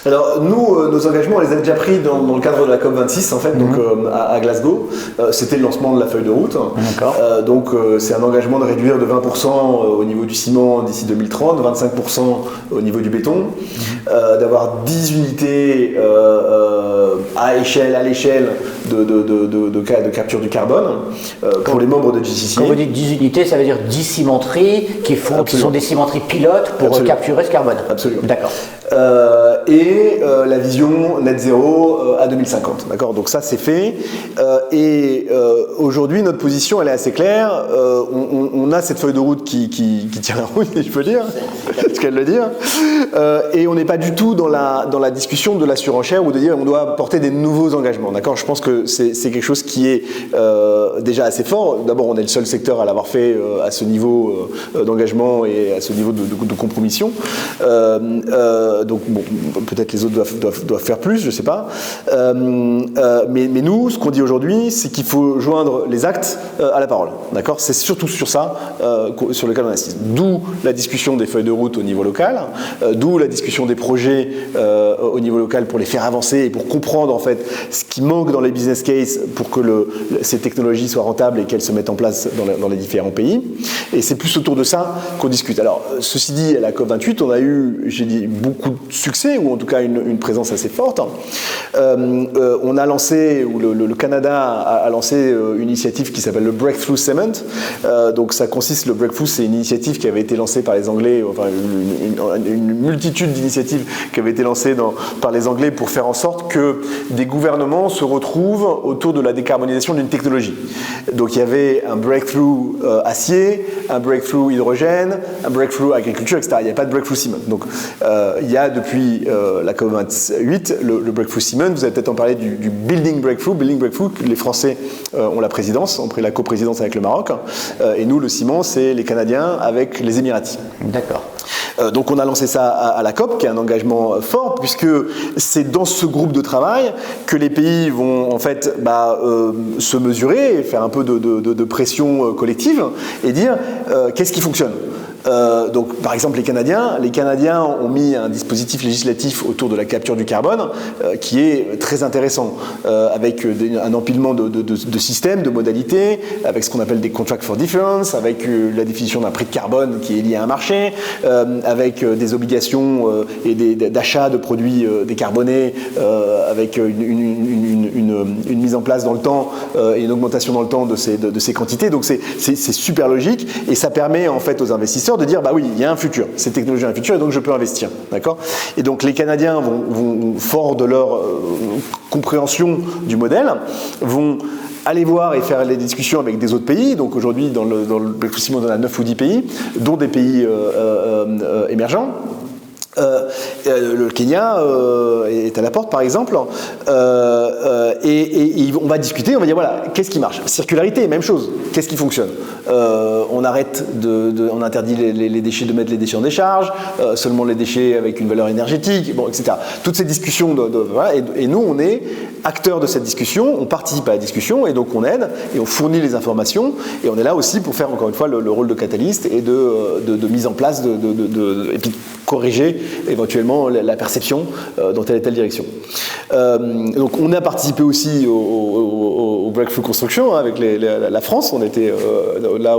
Alors nous, nos engagements, on les a déjà pris dans le cadre de la COP26 en fait, donc à Glasgow. C'était le lancement de la feuille de route. Donc c'est un engagement de réduire de 20% au niveau du ciment d'ici 2030, 25% au niveau du béton, d'avoir 10 unités à l'échelle de capture du carbone pour les membres de GCC. Quand vous dites 10 unités, ça veut dire 10 cimenteries qui sont des cimenteries pilotes pour capturer ce carbone. Absolument. D'accord. Et la vision net zéro à 2050. D'accord ? Donc ça c'est fait. Aujourd'hui notre position elle est assez claire. On a cette feuille de route qui tient la route, si je peux dire, ce qu'elle veut dire. Et on n'est pas du tout dans la discussion de la surenchère ou de dire on doit porter des nouveaux engagements. D'accord ? Je pense que c'est quelque chose qui est déjà assez fort. D'abord on est le seul secteur à l'avoir fait à ce niveau d'engagement et à ce niveau de compromission. Donc bon, peut-être les autres doivent faire plus, je ne sais pas. Mais nous, ce qu'on dit aujourd'hui, c'est qu'il faut joindre les actes à la parole. D'accord ? C'est surtout sur ça sur lequel on insiste. D'où la discussion des feuilles de route au niveau local, d'où la discussion des projets au niveau local pour les faire avancer et pour comprendre en fait ce qui manque dans les business cases pour que ces technologies soient rentables et qu'elles se mettent en place dans les différents pays. Et c'est plus autour de ça qu'on discute. Alors, ceci dit, à la COP28, on a eu, j'ai dit, beaucoup de succès, ou en tout cas une présence assez forte. On a lancé, ou le Canada a lancé une initiative qui s'appelle le Breakthrough Cement. Donc ça consiste, le Breakthrough, c'est une initiative qui avait été lancée par les Anglais, enfin une multitude d'initiatives qui avaient été lancées par les Anglais pour faire en sorte que des gouvernements se retrouvent autour de la décarbonisation d'une technologie. Donc il y avait un Breakthrough acier, un Breakthrough hydrogène, un Breakthrough agriculture, etc. Il n'y a pas de Breakthrough ciment. Donc il y a depuis la COP28 le Breakthrough Cement. Vous avez peut-être en parlé du Building Breakthrough. Building Breakthrough, les Français ont la présidence, ont pris la coprésidence avec le Maroc. Et nous, le ciment, c'est les Canadiens avec les Émiratis. D'accord. Donc on a lancé ça à la COP, qui est un engagement fort, puisque c'est dans ce groupe de travail que les pays vont en fait se mesurer, faire un peu de pression collective et dire qu'est-ce qui fonctionne. Donc, par exemple, les Canadiens ont mis un dispositif législatif autour de la capture du carbone qui est très intéressant, avec un empilement de systèmes, de modalités, avec ce qu'on appelle des contracts for difference, avec la définition d'un prix de carbone qui est lié à un marché, avec des obligations et d'achat de produits décarbonés, avec une mise en place dans le temps et une augmentation dans le temps de ces quantités. Donc, c'est super logique et ça permet en fait aux investisseurs de dire bah oui, il y a un futur, ces technologies ont un futur et donc je peux investir, d'accord ? Et donc les Canadiens vont fort de leur compréhension du modèle, vont aller voir et faire les discussions avec des autres pays. Donc aujourd'hui dans le Breakthrough Cement on a 9 ou 10 pays, dont des pays émergents. Le Kenya est à la porte, par exemple, et on va discuter, on va dire voilà, qu'est-ce qui marche? Circularité, même chose. Qu'est-ce qui fonctionne? On arrête on interdit les déchets, de mettre les déchets en décharge, seulement les déchets avec une valeur énergétique, bon, etc. Toutes ces discussions, voilà, et nous, on est acteurs de cette discussion, on participe à la discussion, et donc on aide et on fournit les informations, et on est là aussi pour faire encore une fois le rôle de catalyste et de mise en place et puis corriger éventuellement la perception dans telle et telle direction. Donc on a participé aussi au Breakthrough Construction avec la France. On était là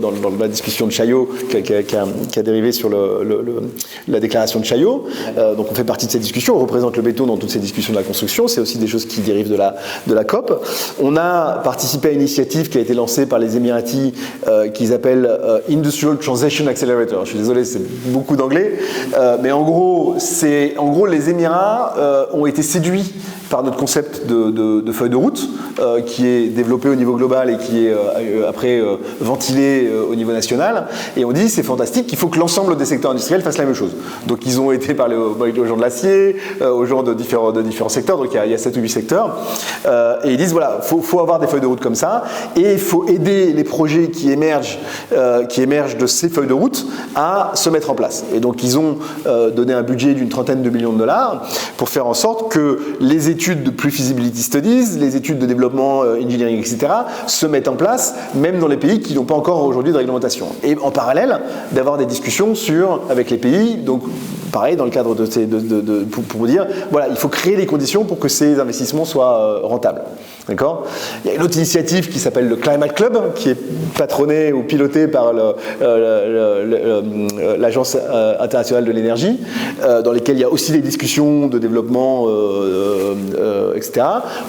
dans la discussion de Chaillot qui a dérivé sur la déclaration de Chaillot. Donc on fait partie de cette discussion, on représente le béton dans toutes ces discussions de la construction. C'est aussi des choses qui dérivent de la COP. On a participé à une initiative qui a été lancée par les Émiratis qu'ils appellent Industrial Transition Accelerator. Je suis désolé, c'est beaucoup d'anglais. Mais en gros, les Émirats ont été séduits par notre concept de feuille de route qui est développé au niveau global et qui est après ventilé au niveau national. Et on dit c'est fantastique, il faut que l'ensemble des secteurs industriels fassent la même chose. Donc ils ont été parler aux gens de l'acier, aux gens de différents secteurs, donc il y a 7 ou 8 secteurs. Et ils disent voilà, faut avoir des feuilles de route comme ça et il faut aider les projets qui émergent de ces feuilles de route à se mettre en place. Et donc ils ont donné un budget d'une $30 millions pour faire en sorte que les études de pre-feasibility studies, les études de développement, engineering, etc. se mettent en place, même dans les pays qui n'ont pas encore aujourd'hui de réglementation. Et en parallèle, d'avoir des discussions avec les pays, donc pareil, dans le cadre pour dire, voilà, il faut créer les conditions pour que ces investissements soient rentables. D'accord ? Il y a une autre initiative qui s'appelle le Climate Club, qui est patronnée ou pilotée par l'Agence internationale de l'énergie, dans lesquelles il y a aussi des discussions de développement, etc.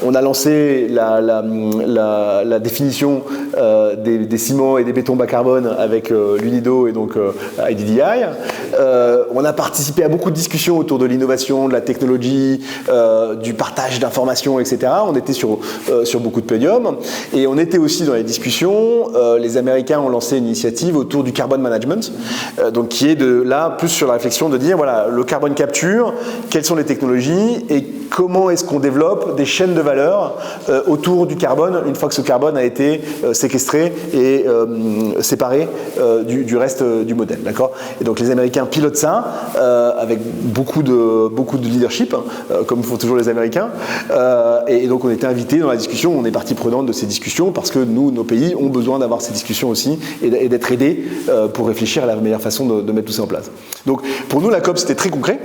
On a lancé la définition des ciments et des bétons bas carbone avec l'UNIDO et donc IDDI. On a participé à beaucoup de discussions autour de l'innovation, de la technologie, du partage d'informations, etc. On était sur beaucoup de podiums. Et on était aussi dans les discussions. Les Américains ont lancé une initiative autour du carbon management, donc qui est là plus sur la réflexion de dire voilà, le carbone capture, quelles sont les technologies et comment est-ce qu'on développe des chaînes de valeur autour du carbone une fois que ce carbone a été séquestré et séparé du reste du modèle. D'accord ? Et donc les Américains pilotent ça avec beaucoup de leadership, comme font toujours les Américains. Et donc on était invités dans la discussion, on est partie prenante de ces discussions parce que nous, nos pays ont besoin d'avoir ces discussions aussi et d'être aidés pour réfléchir à la meilleure façon de mettre tout ça en place. Donc pour nous, la COP, c'était très concret.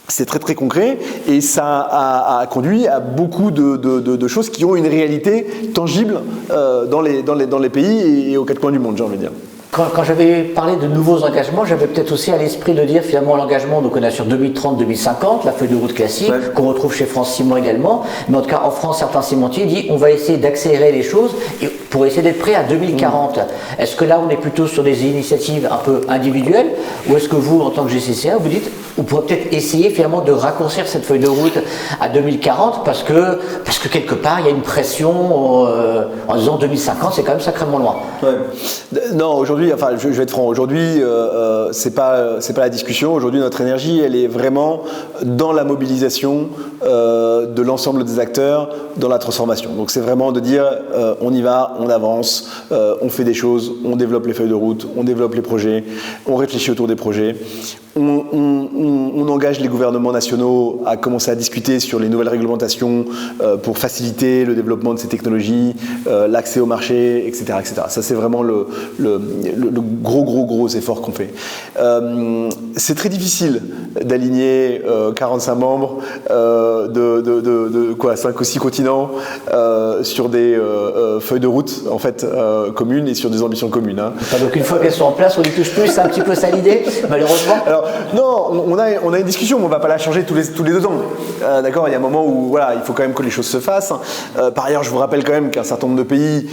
C'est très très concret et ça a conduit à beaucoup de choses qui ont une réalité tangible dans les pays et aux quatre coins du monde, j'ai envie de dire. Quand j'avais parlé de nouveaux engagements, j'avais peut-être aussi à l'esprit de dire finalement l'engagement, donc on a sur 2030-2050, la feuille de route classique, ouais, qu'on retrouve chez France Ciment également, mais en tout cas en France, certains cimentiers disent on va essayer d'accélérer les choses et pour essayer d'être prêt à 2040. Est-ce que là on est plutôt sur des initiatives un peu individuelles ou est-ce que vous, en tant que GCCA, vous dites on pourrait peut-être essayer finalement de raccourcir cette feuille de route à 2040 parce que quelque part il y a une pression en disant 2050 c'est quand même sacrément loin. Ouais. Non, aujourd'hui, enfin je vais être franc, aujourd'hui c'est pas la discussion. Aujourd'hui notre énergie elle est vraiment dans la mobilisation de l'ensemble des acteurs dans la transformation. Donc c'est vraiment de dire on y va, on avance, on fait des choses, on développe les feuilles de route, on développe les projets, on réfléchit autour des projets. On engage les gouvernements nationaux à commencer à discuter sur les nouvelles réglementations pour faciliter le développement de ces technologies, l'accès au marché, etc., etc. Ça, c'est vraiment le gros effort qu'on fait. C'est très difficile d'aligner 45 membres de quoi, 5 ou 6 continents sur des feuilles de route en fait, communes et sur des ambitions communes. Hein. Donc une fois qu'elles sont en place, on y touche plus, c'est un petit peu ça l'idée, malheureusement. Alors, non, on a une discussion, mais on ne va pas la changer tous les 2 ans. D'accord, il y a un moment où voilà, il faut quand même que les choses se fassent. Par ailleurs, je vous rappelle quand même qu'un certain nombre de pays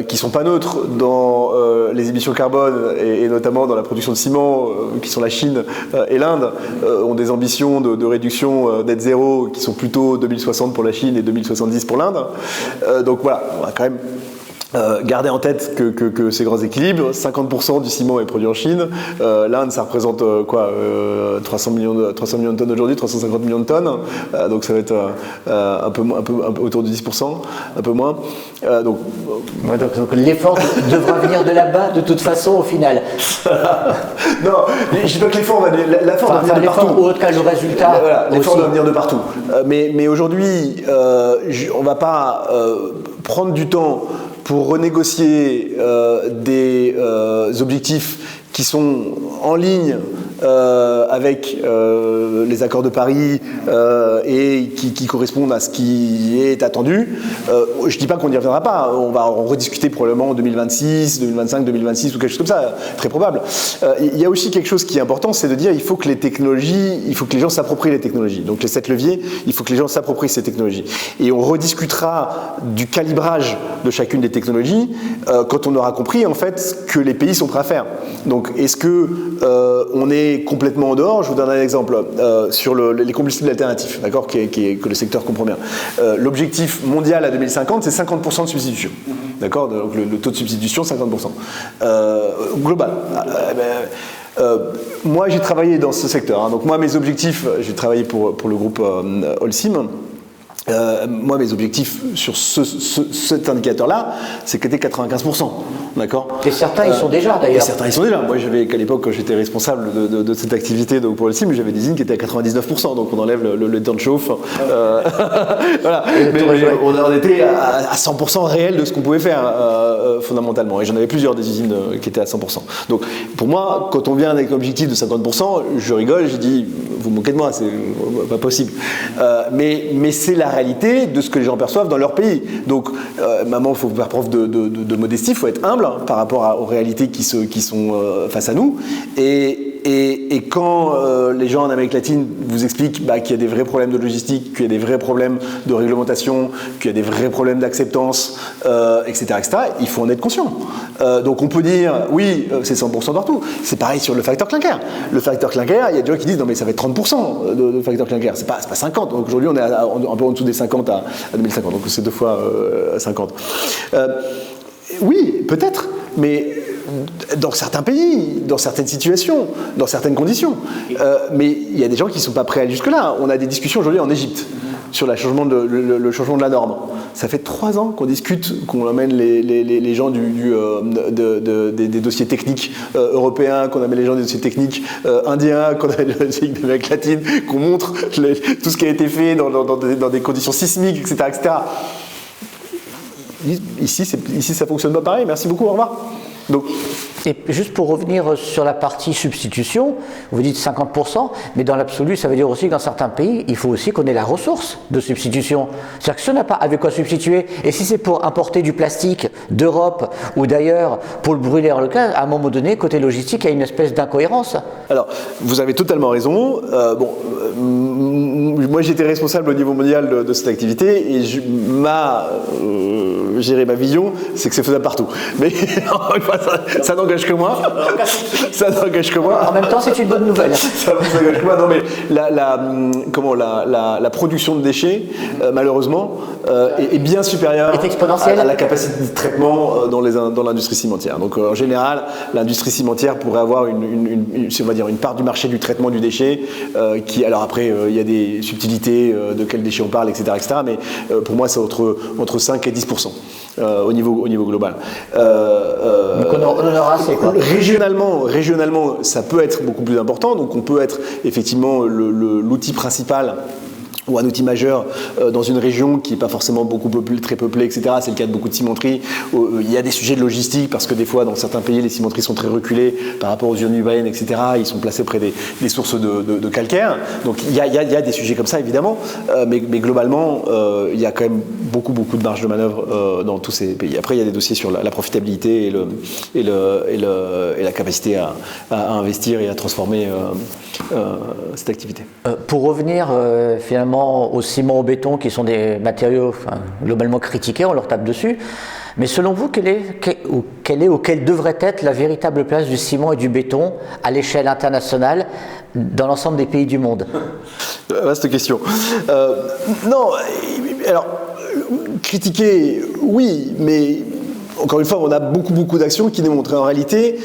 qui ne sont pas neutres dans les émissions carbone et notamment dans la production de ciment, qui sont la Chine et l'Inde, ont des ambitions de réduction net zéro qui sont plutôt 2060 pour la Chine et 2070 pour l'Inde. Donc voilà, on va quand même Gardez en tête que ces grands équilibres, 50% du ciment est produit en Chine. L'Inde, ça représente 300 millions de tonnes aujourd'hui, 350 millions de tonnes. Donc ça va être un peu autour de 10%, un peu moins. Donc l'effort devra venir de là-bas de toute façon au final. Non, je dis pas que l'effort va venir de partout. Ou autre cas, le résultat. Voilà, l'effort doit venir de partout. Mais aujourd'hui, on va pas prendre du temps pour renégocier des objectifs qui sont en ligne avec les accords de Paris et qui correspondent à ce qui est attendu. Je ne dis pas qu'on n'y reviendra pas, on va en rediscuter probablement en 2026, 2025, 2026 ou quelque chose comme ça, très probable. Il y a aussi quelque chose qui est important, c'est de dire il faut que les gens s'approprient les technologies. Donc les 7 leviers, il faut que les gens s'approprient ces technologies. Et on rediscutera du calibrage de chacune des technologies quand on aura compris en fait que les pays sont prêts à faire. Donc est-ce que on est complètement en dehors? Je vous donne un exemple sur les combustibles alternatifs, d'accord, que le secteur comprend bien. L'objectif mondial à 2050, c'est 50% de substitution, d'accord. Donc le taux de substitution, 50%. Global. Moi, j'ai travaillé dans ce secteur. Donc moi, mes objectifs, j'ai travaillé pour le groupe Holcim. Moi, mes objectifs sur cet indicateur-là, c'est que c'était 95%, d'accord. Et certains y sont déjà, d'ailleurs. Et certains y sont déjà. Moi, qu'à l'époque, quand j'étais responsable de cette activité donc pour le CIM, j'avais des usines qui étaient à 99%, donc on enlève le temps de chauffe. Voilà. Mais on était à 100% réel de ce qu'on pouvait faire, fondamentalement. Et j'en avais plusieurs des usines qui étaient à 100%. Donc, pour moi, quand on vient avec un objectif de 50%, je rigole, je dis, vous moquez de moi, c'est pas possible. Mais c'est la réalité de ce que les gens perçoivent dans leur pays. Donc, maman, il faut faire preuve de modestie, il faut être humble par rapport aux réalités qui sont face à nous. Et quand les gens en Amérique latine vous expliquent qu'il y a des vrais problèmes de logistique, qu'il y a des vrais problèmes de réglementation, qu'il y a des vrais problèmes d'acceptance, etc., il faut en être conscient. Donc on peut dire, oui, c'est 100% partout. C'est pareil sur le facteur clinker. Le facteur clinker, il y a des gens qui disent, non mais ça va être 30% de facteur clinker, c'est pas 50. Donc aujourd'hui on est un peu en dessous des 50 à 2050, donc c'est 2 fois 50. Oui, peut-être, mais dans certains pays, dans certaines situations, dans certaines conditions. Mais il y a des gens qui ne sont pas prêts à aller jusque-là. On a des discussions aujourd'hui en Égypte sur le changement de la norme. Ça fait 3 ans qu'on discute, qu'on amène les gens des dossiers techniques européens, qu'on amène les gens des dossiers techniques indiens, qu'on amène les dossiers d'Amérique latine, qu'on montre tout ce qui a été fait dans des conditions sismiques, etc., etc. Ici, ça ne fonctionne pas pareil. Merci beaucoup, au revoir. Donc, et juste pour revenir sur la partie substitution, vous dites 50%, mais dans l'absolu, ça veut dire aussi que dans certains pays, il faut aussi qu'on ait la ressource de substitution. C'est-à-dire que si on n'a pas avec quoi substituer, et si c'est pour importer du plastique d'Europe ou d'ailleurs pour le brûler en local, à un moment donné, côté logistique, il y a une espèce d'incohérence. Alors, vous avez totalement raison. Moi, j'étais responsable au niveau mondial de cette activité et gérer ma vision, c'est que c'est faisable partout. Mais ça n'engage que moi. Ça n'engage que moi. En même temps, c'est une bonne nouvelle. Ça n'engage que moi. Non, mais la production de déchets, malheureusement, est bien supérieure à la capacité de traitement dans l'industrie cimentière. Donc, en général, l'industrie cimentière pourrait avoir on va dire une part du marché du traitement du déchet alors après, il y a des subtilités de quel déchet on parle, etc. mais pour moi, c'est entre 5 et 10%. Au niveau global. Donc on en aura assez, quoi. Régionalement, ça peut être beaucoup plus important. Donc on peut être effectivement l'outil principal ou un outil majeur dans une région qui n'est pas forcément très peuplée, etc. C'est le cas de beaucoup de cimenteries. Il y a des sujets de logistique parce que des fois, dans certains pays, les cimenteries sont très reculées par rapport aux zones urbaines, etc. Ils sont placés près des sources de calcaire. Donc il y a des sujets comme ça, évidemment. Mais globalement, il y a quand même beaucoup de marge de manœuvre dans tous ces pays. Après, il y a des dossiers sur la profitabilité et la capacité à investir et à transformer cette activité. Pour revenir finalement au ciment, au béton, qui sont des matériaux globalement critiqués, on leur tape dessus. Mais selon vous, quelle devrait être la véritable place du ciment et du béton à l'échelle internationale dans l'ensemble des pays du monde? Vaste question. Non, alors, critiquer, oui, mais encore une fois, on a beaucoup d'actions qui nous montrent. En réalité,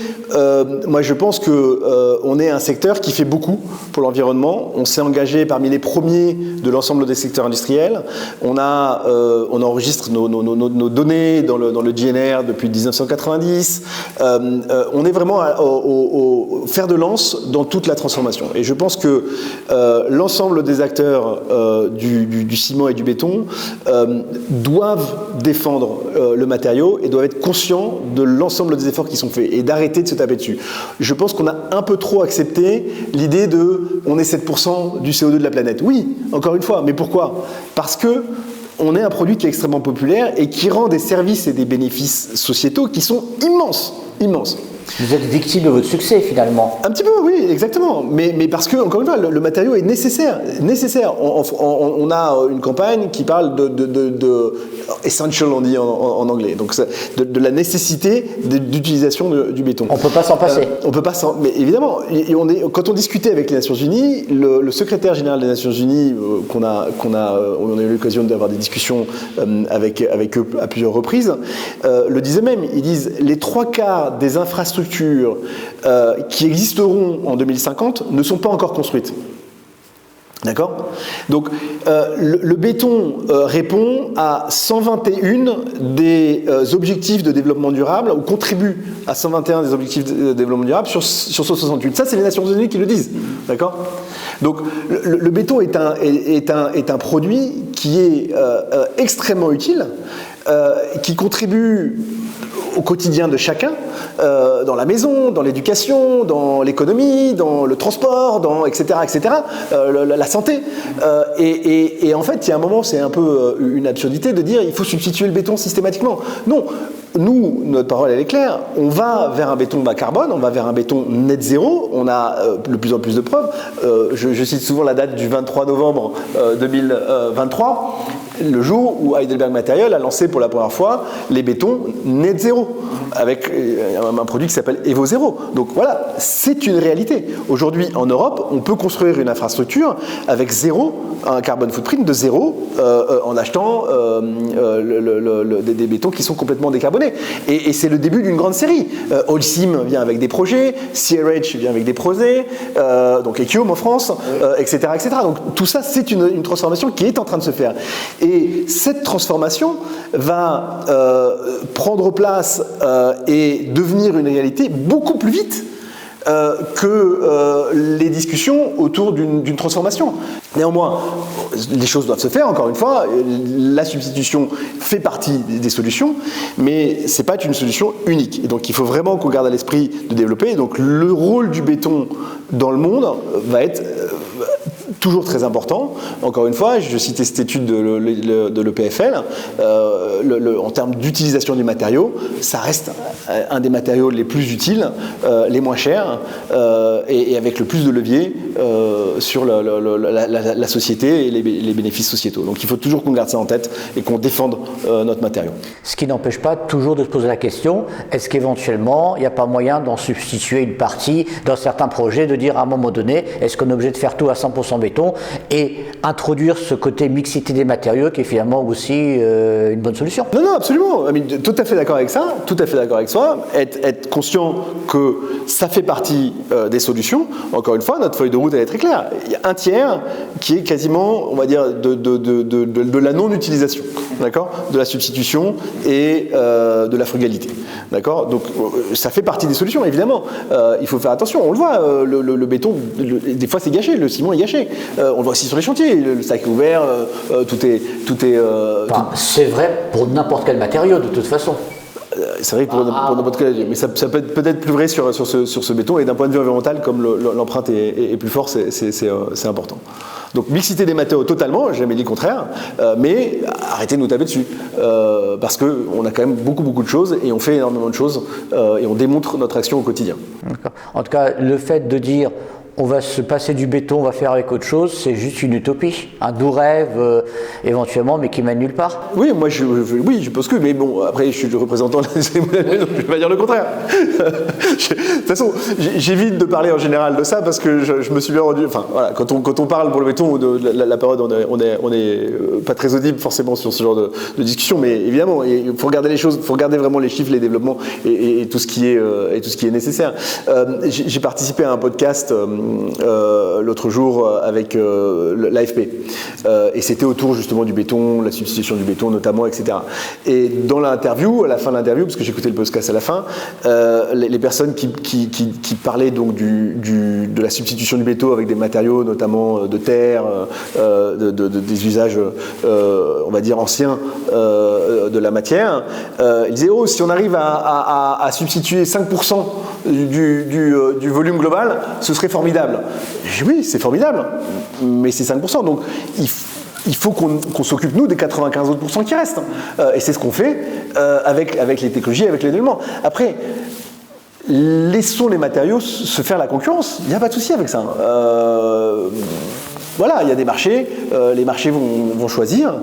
moi je pense que on est un secteur qui fait beaucoup pour l'environnement. On s'est engagé parmi les premiers de l'ensemble des secteurs industriels. On enregistre nos données dans le GNR depuis 1990. On est vraiment au fer de lance dans toute la transformation. Et je pense que l'ensemble des acteurs du ciment et du béton doivent défendre le matériau et doivent être conscients de l'ensemble des efforts qui sont faits et d'arrêter de se taper dessus. Je pense qu'on a un peu trop accepté l'idée de on est 7% du CO2 de la planète. Oui, encore une fois, mais pourquoi? Parce que on est un produit qui est extrêmement populaire et qui rend des services et des bénéfices sociétaux qui sont immenses. Vous êtes victime de votre succès finalement. Un petit peu, oui, exactement. Mais parce que, encore une fois, le matériau est nécessaire. On a une campagne qui parle de essential, on dit en anglais. Donc de la nécessité d'utilisation du béton. On ne peut pas s'en passer. On peut pas s'en. Mais évidemment, quand on discutait avec les Nations Unies, le secrétaire général des Nations Unies, on a eu l'occasion d'avoir des discussions avec eux à plusieurs reprises, le disait même. Ils disent les 3/4 des infrastructures qui existeront en 2050 ne sont pas encore construites. D'accord? Donc, le béton répond à 121 des objectifs de développement durable, ou contribue à 121 des objectifs de développement durable sur 168. Ça, c'est les Nations Unies qui le disent. D'accord? Donc, le béton est un produit qui est extrêmement utile, qui contribue au quotidien de chacun, dans la maison, dans l'éducation, dans l'économie, dans le transport, etc., la santé. Et en fait, il y a un moment, c'est un peu une absurdité de dire il faut substituer le béton systématiquement. Non, nous, notre parole, elle est claire. On va vers un béton bas carbone, on va vers un béton net zéro. On a de plus en plus de preuves. Je cite souvent la date du 23 novembre 2023. Le jour où Heidelberg Materials a lancé pour la première fois les bétons net zéro, avec un produit qui s'appelle EvoZero. Donc voilà, c'est une réalité. Aujourd'hui, en Europe, on peut construire une infrastructure avec un carbone footprint de zéro, en achetant des bétons qui sont complètement décarbonés. Et c'est le début d'une grande série. Holcim vient avec des projets, CRH vient avec des projets, donc Ekiom en France, etc., etc. Donc tout ça, c'est une transformation qui est en train de se faire. Et cette transformation va prendre place et devenir une réalité beaucoup plus vite que les discussions autour d'une transformation. Néanmoins, les choses doivent se faire, encore une fois, la substitution fait partie des solutions, mais ce n'est pas une solution unique. Et donc il faut vraiment qu'on garde à l'esprit de développer. Et donc le rôle du béton dans le monde va être toujours très important. Encore une fois, je citais cette étude de l'EPFL, en termes d'utilisation du matériau, ça reste un des matériaux les plus utiles, les moins chers, et avec le plus de levier sur la société et les bénéfices sociétaux. Donc il faut toujours qu'on garde ça en tête et qu'on défende notre matériau. Ce qui n'empêche pas toujours de se poser la question, est-ce qu'éventuellement il n'y a pas moyen d'en substituer une partie dans certains projets, de dire à un moment donné, est-ce qu'on est obligé de faire tout à 100% béton et introduire ce côté mixité des matériaux qui est finalement aussi une bonne solution? Non, absolument. Tout à fait d'accord avec ça, tout à fait d'accord avec soi. Être conscient que ça fait partie des solutions. Encore une fois, notre feuille de route, elle est très claire. Il y a un tiers qui est quasiment, on va dire, de la non-utilisation, d'accord, de la substitution et de la frugalité, d'accord. Donc, ça fait partie des solutions, évidemment. Il faut faire attention. On le voit, le béton, des fois, c'est gâché. Le ciment est gâché. On le voit aussi sur les chantiers. Le sac est ouvert, tout est. C'est vrai pour n'importe quel matériau, de toute façon. C'est vrai que pour n'importe quel, mais ça peut être plus vrai sur ce béton, et d'un point de vue environnemental, comme l'empreinte est plus forte, c'est important. Donc mixité des matériaux totalement, j'ai jamais dit le contraire, mais arrêtez de nous taper dessus, parce qu'on a quand même beaucoup de choses, et on fait énormément de choses, et on démontre notre action au quotidien. D'accord. En tout cas, le fait de dire on va se passer du béton, on va faire avec autre chose, c'est juste une utopie, un doux rêve éventuellement, mais qui mène nulle part. Oui, moi je pense que, mais bon, après je suis le représentant de la donc je ne vais pas dire le contraire. De toute façon, j'évite de parler en général de ça parce que je me suis bien rendu, enfin voilà, quand on parle pour le béton, la période, on est pas très audible forcément sur ce genre de discussion, mais évidemment, il faut regarder les choses, il faut regarder vraiment les chiffres, les développements et tout ce qui est nécessaire. J'ai participé à un podcast l'autre jour avec l'AFP et c'était autour justement du béton, la substitution du béton notamment, etc. Et dans l'interview, à la fin de l'interview, parce que j'écoutais le podcast à la fin, les personnes qui parlaient donc de la substitution du béton avec des matériaux notamment de terre, des usages on va dire anciens de la matière, ils disaient si on arrive à substituer 5% du volume global, ce serait formidable. J'ai dit, oui, c'est formidable, mais c'est 5%. Donc il faut qu'on s'occupe, nous, des 95 autres % qui restent. Et c'est ce qu'on fait avec les technologies, avec les éléments. Après, laissons les matériaux se faire la concurrence. Il n'y a pas de souci avec ça. Voilà, il y a des marchés, les marchés vont choisir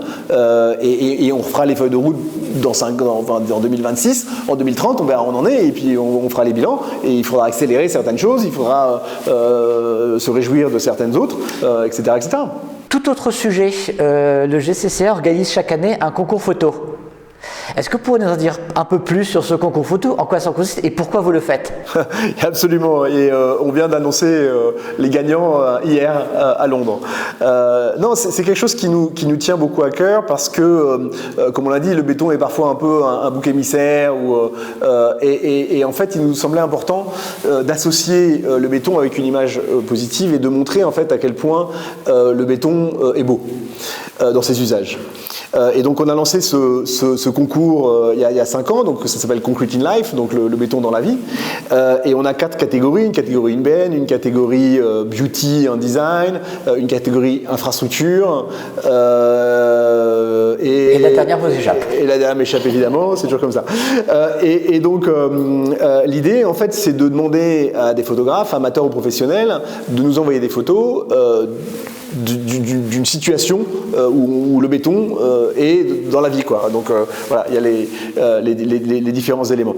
et on fera les feuilles de route en 2026, en 2030, on verra où on en est et puis on fera les bilans et il faudra accélérer certaines choses, il faudra se réjouir de certaines autres, etc., etc. Tout autre sujet, le GCCA organise chaque année un concours photo. Est-ce que vous pourriez nous en dire un peu plus sur ce concours photo, en quoi ça consiste et pourquoi vous le faites? Absolument, et on vient d'annoncer les gagnants hier à Londres. Non, c'est quelque chose qui nous tient beaucoup à cœur parce que, comme on l'a dit, le béton est parfois un peu un bouc émissaire et en fait il nous semblait important d'associer le béton avec une image positive et de montrer en fait à quel point le béton est beau dans ses usages. Et donc on a lancé ce concours il y a 5 ans, donc ça s'appelle Concrete in Life, donc le béton dans la vie. Et on a 4 catégories, une catégorie InBen, une catégorie Beauty and Design, une catégorie Infrastructure. Et la dernière vous échappe. Et la dernière m'échappe évidemment, c'est toujours comme ça. Et donc l'idée en fait c'est de demander à des photographes, amateurs ou professionnels, de nous envoyer des photos d'une situation où le béton est dans la vie, quoi. Donc voilà, il y a les différents éléments.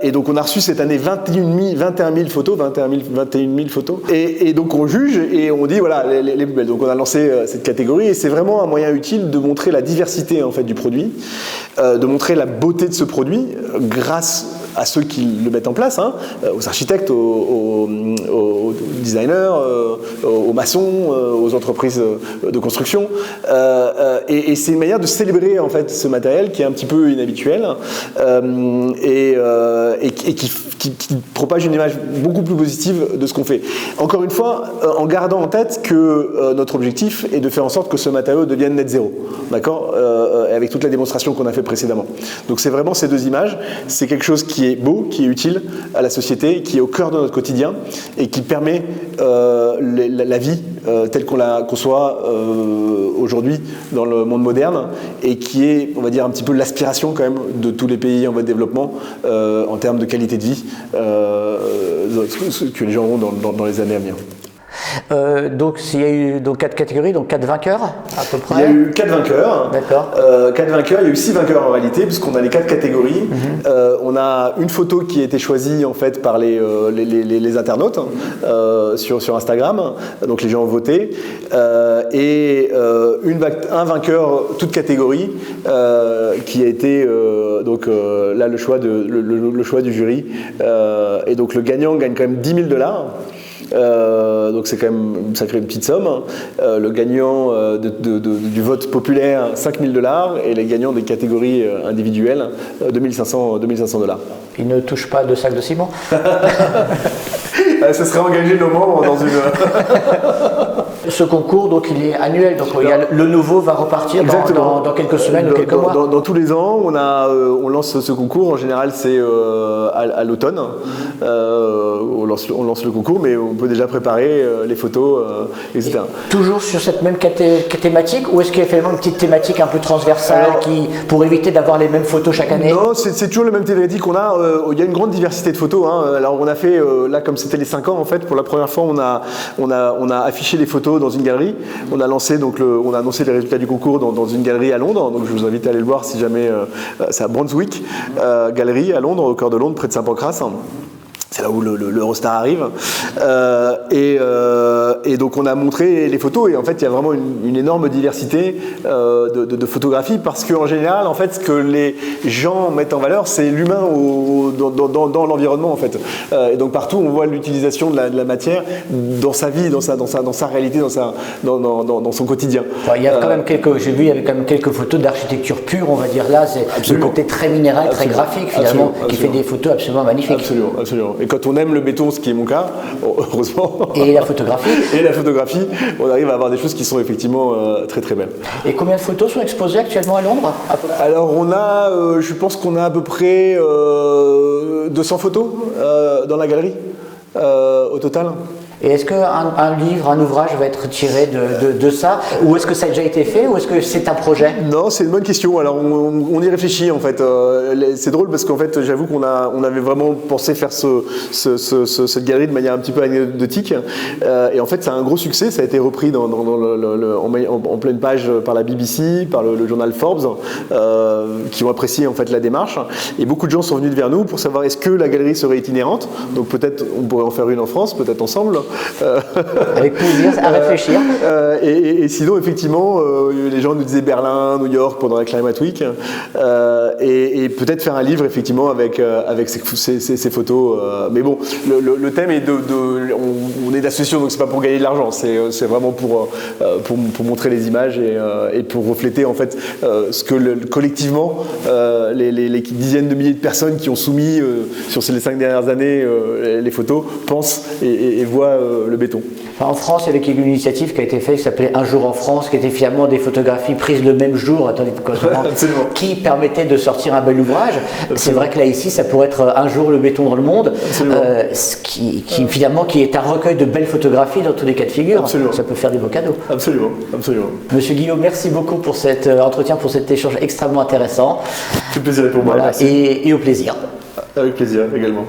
Et donc on a reçu cette année 21 000 photos, et donc on juge et on dit voilà les plus belles. Donc on a lancé cette catégorie et c'est vraiment un moyen utile de montrer la diversité en fait du produit, de montrer la beauté de ce produit grâce à ceux qui le mettent en place, hein, aux architectes, aux designers, aux maçons, aux entreprises de construction. Et c'est une manière de célébrer en fait ce matériel qui est un petit peu inhabituel et qui propage une image beaucoup plus positive de ce qu'on fait. Encore une fois, en gardant en tête que notre objectif est de faire en sorte que ce matériau devienne net zéro, d'accord, avec toute la démonstration qu'on a fait précédemment. Donc c'est vraiment ces deux images. C'est quelque chose qui est beau, qui est utile à la société, qui est au cœur de notre quotidien et qui permet la vie telle qu'on la conçoit aujourd'hui dans le monde moderne et qui est, on va dire, un petit peu l'aspiration quand même de tous les pays en voie de développement en termes de qualité de vie que les gens auront dans les années à venir. Donc il y a eu 4 catégories, donc 4 vainqueurs à peu près. Il y a eu 4 vainqueurs. D'accord. 4 vainqueurs, il y a eu 6 vainqueurs en réalité, puisqu'on a les 4 catégories. On a une photo qui a été choisie en fait par les internautes sur Instagram, donc les gens ont voté, et un vainqueur toute catégorie qui a été là le choix du jury, et donc le gagnant gagne quand même $10 000. Donc c'est quand même une sacrée petite somme. Le gagnant du vote populaire, $5 000, et les gagnants des catégories individuelles, $2 500. Il ne touche pas de sac de ciment. Ça serait engager nos membres dans une... Ce concours, donc, il est annuel, donc le nouveau va repartir dans quelques semaines ou quelques mois. Dans tous les ans, on lance ce concours. En général, c'est à l'automne. On lance le concours, mais on peut déjà préparer les photos, etc. Et toujours sur cette même thématique, ou est-ce qu'il y a finalement une petite thématique un peu transversale pour éviter d'avoir les mêmes photos chaque année? Non, c'est toujours la même thématique qu'on a. Il y a une grande diversité de photos. Alors on a fait, là comme c'était les 5 ans en fait, pour la première fois on a affiché les photos dans une galerie. On a lancé on a annoncé les résultats du concours dans une galerie à Londres. Donc je vous invite à aller le voir si jamais. C'est à Brunswick, galerie à Londres, au cœur de Londres, près de Saint-Pancras. C'est là où l'Eurostar arrive. Et donc on a montré les photos, et en fait il y a vraiment une énorme diversité de photographies, parce qu'en général en fait ce que les gens mettent en valeur, c'est l'humain dans l'environnement en fait. Et donc partout on voit l'utilisation de la matière dans sa vie, dans sa réalité, dans son quotidien. Il y a quand même j'ai vu, il y avait quand même quelques photos d'architecture pure, on va dire là, c'est le côté très minéral, très graphique finalement, qui fait des photos absolument magnifiques. Absolument. Et quand on aime le béton, ce qui est mon cas, heureusement. Et la photographie. Et la photographie, on arrive à avoir des choses qui sont effectivement très très belles. Et combien de photos sont exposées actuellement à Londres? Alors je pense qu'on a à peu près 200 photos dans la galerie au total. Et est-ce qu'un livre, un ouvrage va être tiré de ça? Ou est-ce que ça a déjà été fait? Ou est-ce que c'est un projet? Non, c'est une bonne question. Alors on y réfléchit en fait. C'est drôle parce qu'en fait j'avoue qu'on avait vraiment pensé faire cette galerie de manière un petit peu anecdotique. Et en fait ça a un gros succès. Ça a été repris en pleine page par la BBC, par le journal Forbes, qui ont apprécié en fait la démarche. Et beaucoup de gens sont venus vers nous pour savoir est-ce que la galerie serait itinérante. Donc peut-être on pourrait en faire une en France, peut-être ensemble. Avec plaisir, à réfléchir. Et sinon, effectivement, les gens nous disaient Berlin, New York pendant la Climate Week, et peut-être faire un livre, effectivement, avec ces photos. Mais bon, le thème est on est d'association, donc c'est pas pour gagner de l'argent, c'est vraiment pour montrer les images et pour refléter en fait ce que collectivement les dizaines de milliers de personnes qui ont soumis sur les 5 dernières années les photos pensent et voient le béton. En France, il y avait une initiative qui a été faite qui s'appelait Un jour en France, qui était finalement des photographies prises le même jour, qui permettait de sortir un bel ouvrage. C'est vrai que là, ici, ça pourrait être Un jour le béton dans le monde, qui est un recueil de belles photographies dans tous les cas de figure. Absolument. Ça peut faire des beaux cadeaux. Absolument. Monsieur Guillaume, merci beaucoup pour cet entretien, pour cet échange extrêmement intéressant. C'est plaisir pour moi. Voilà, et au plaisir. Avec plaisir également.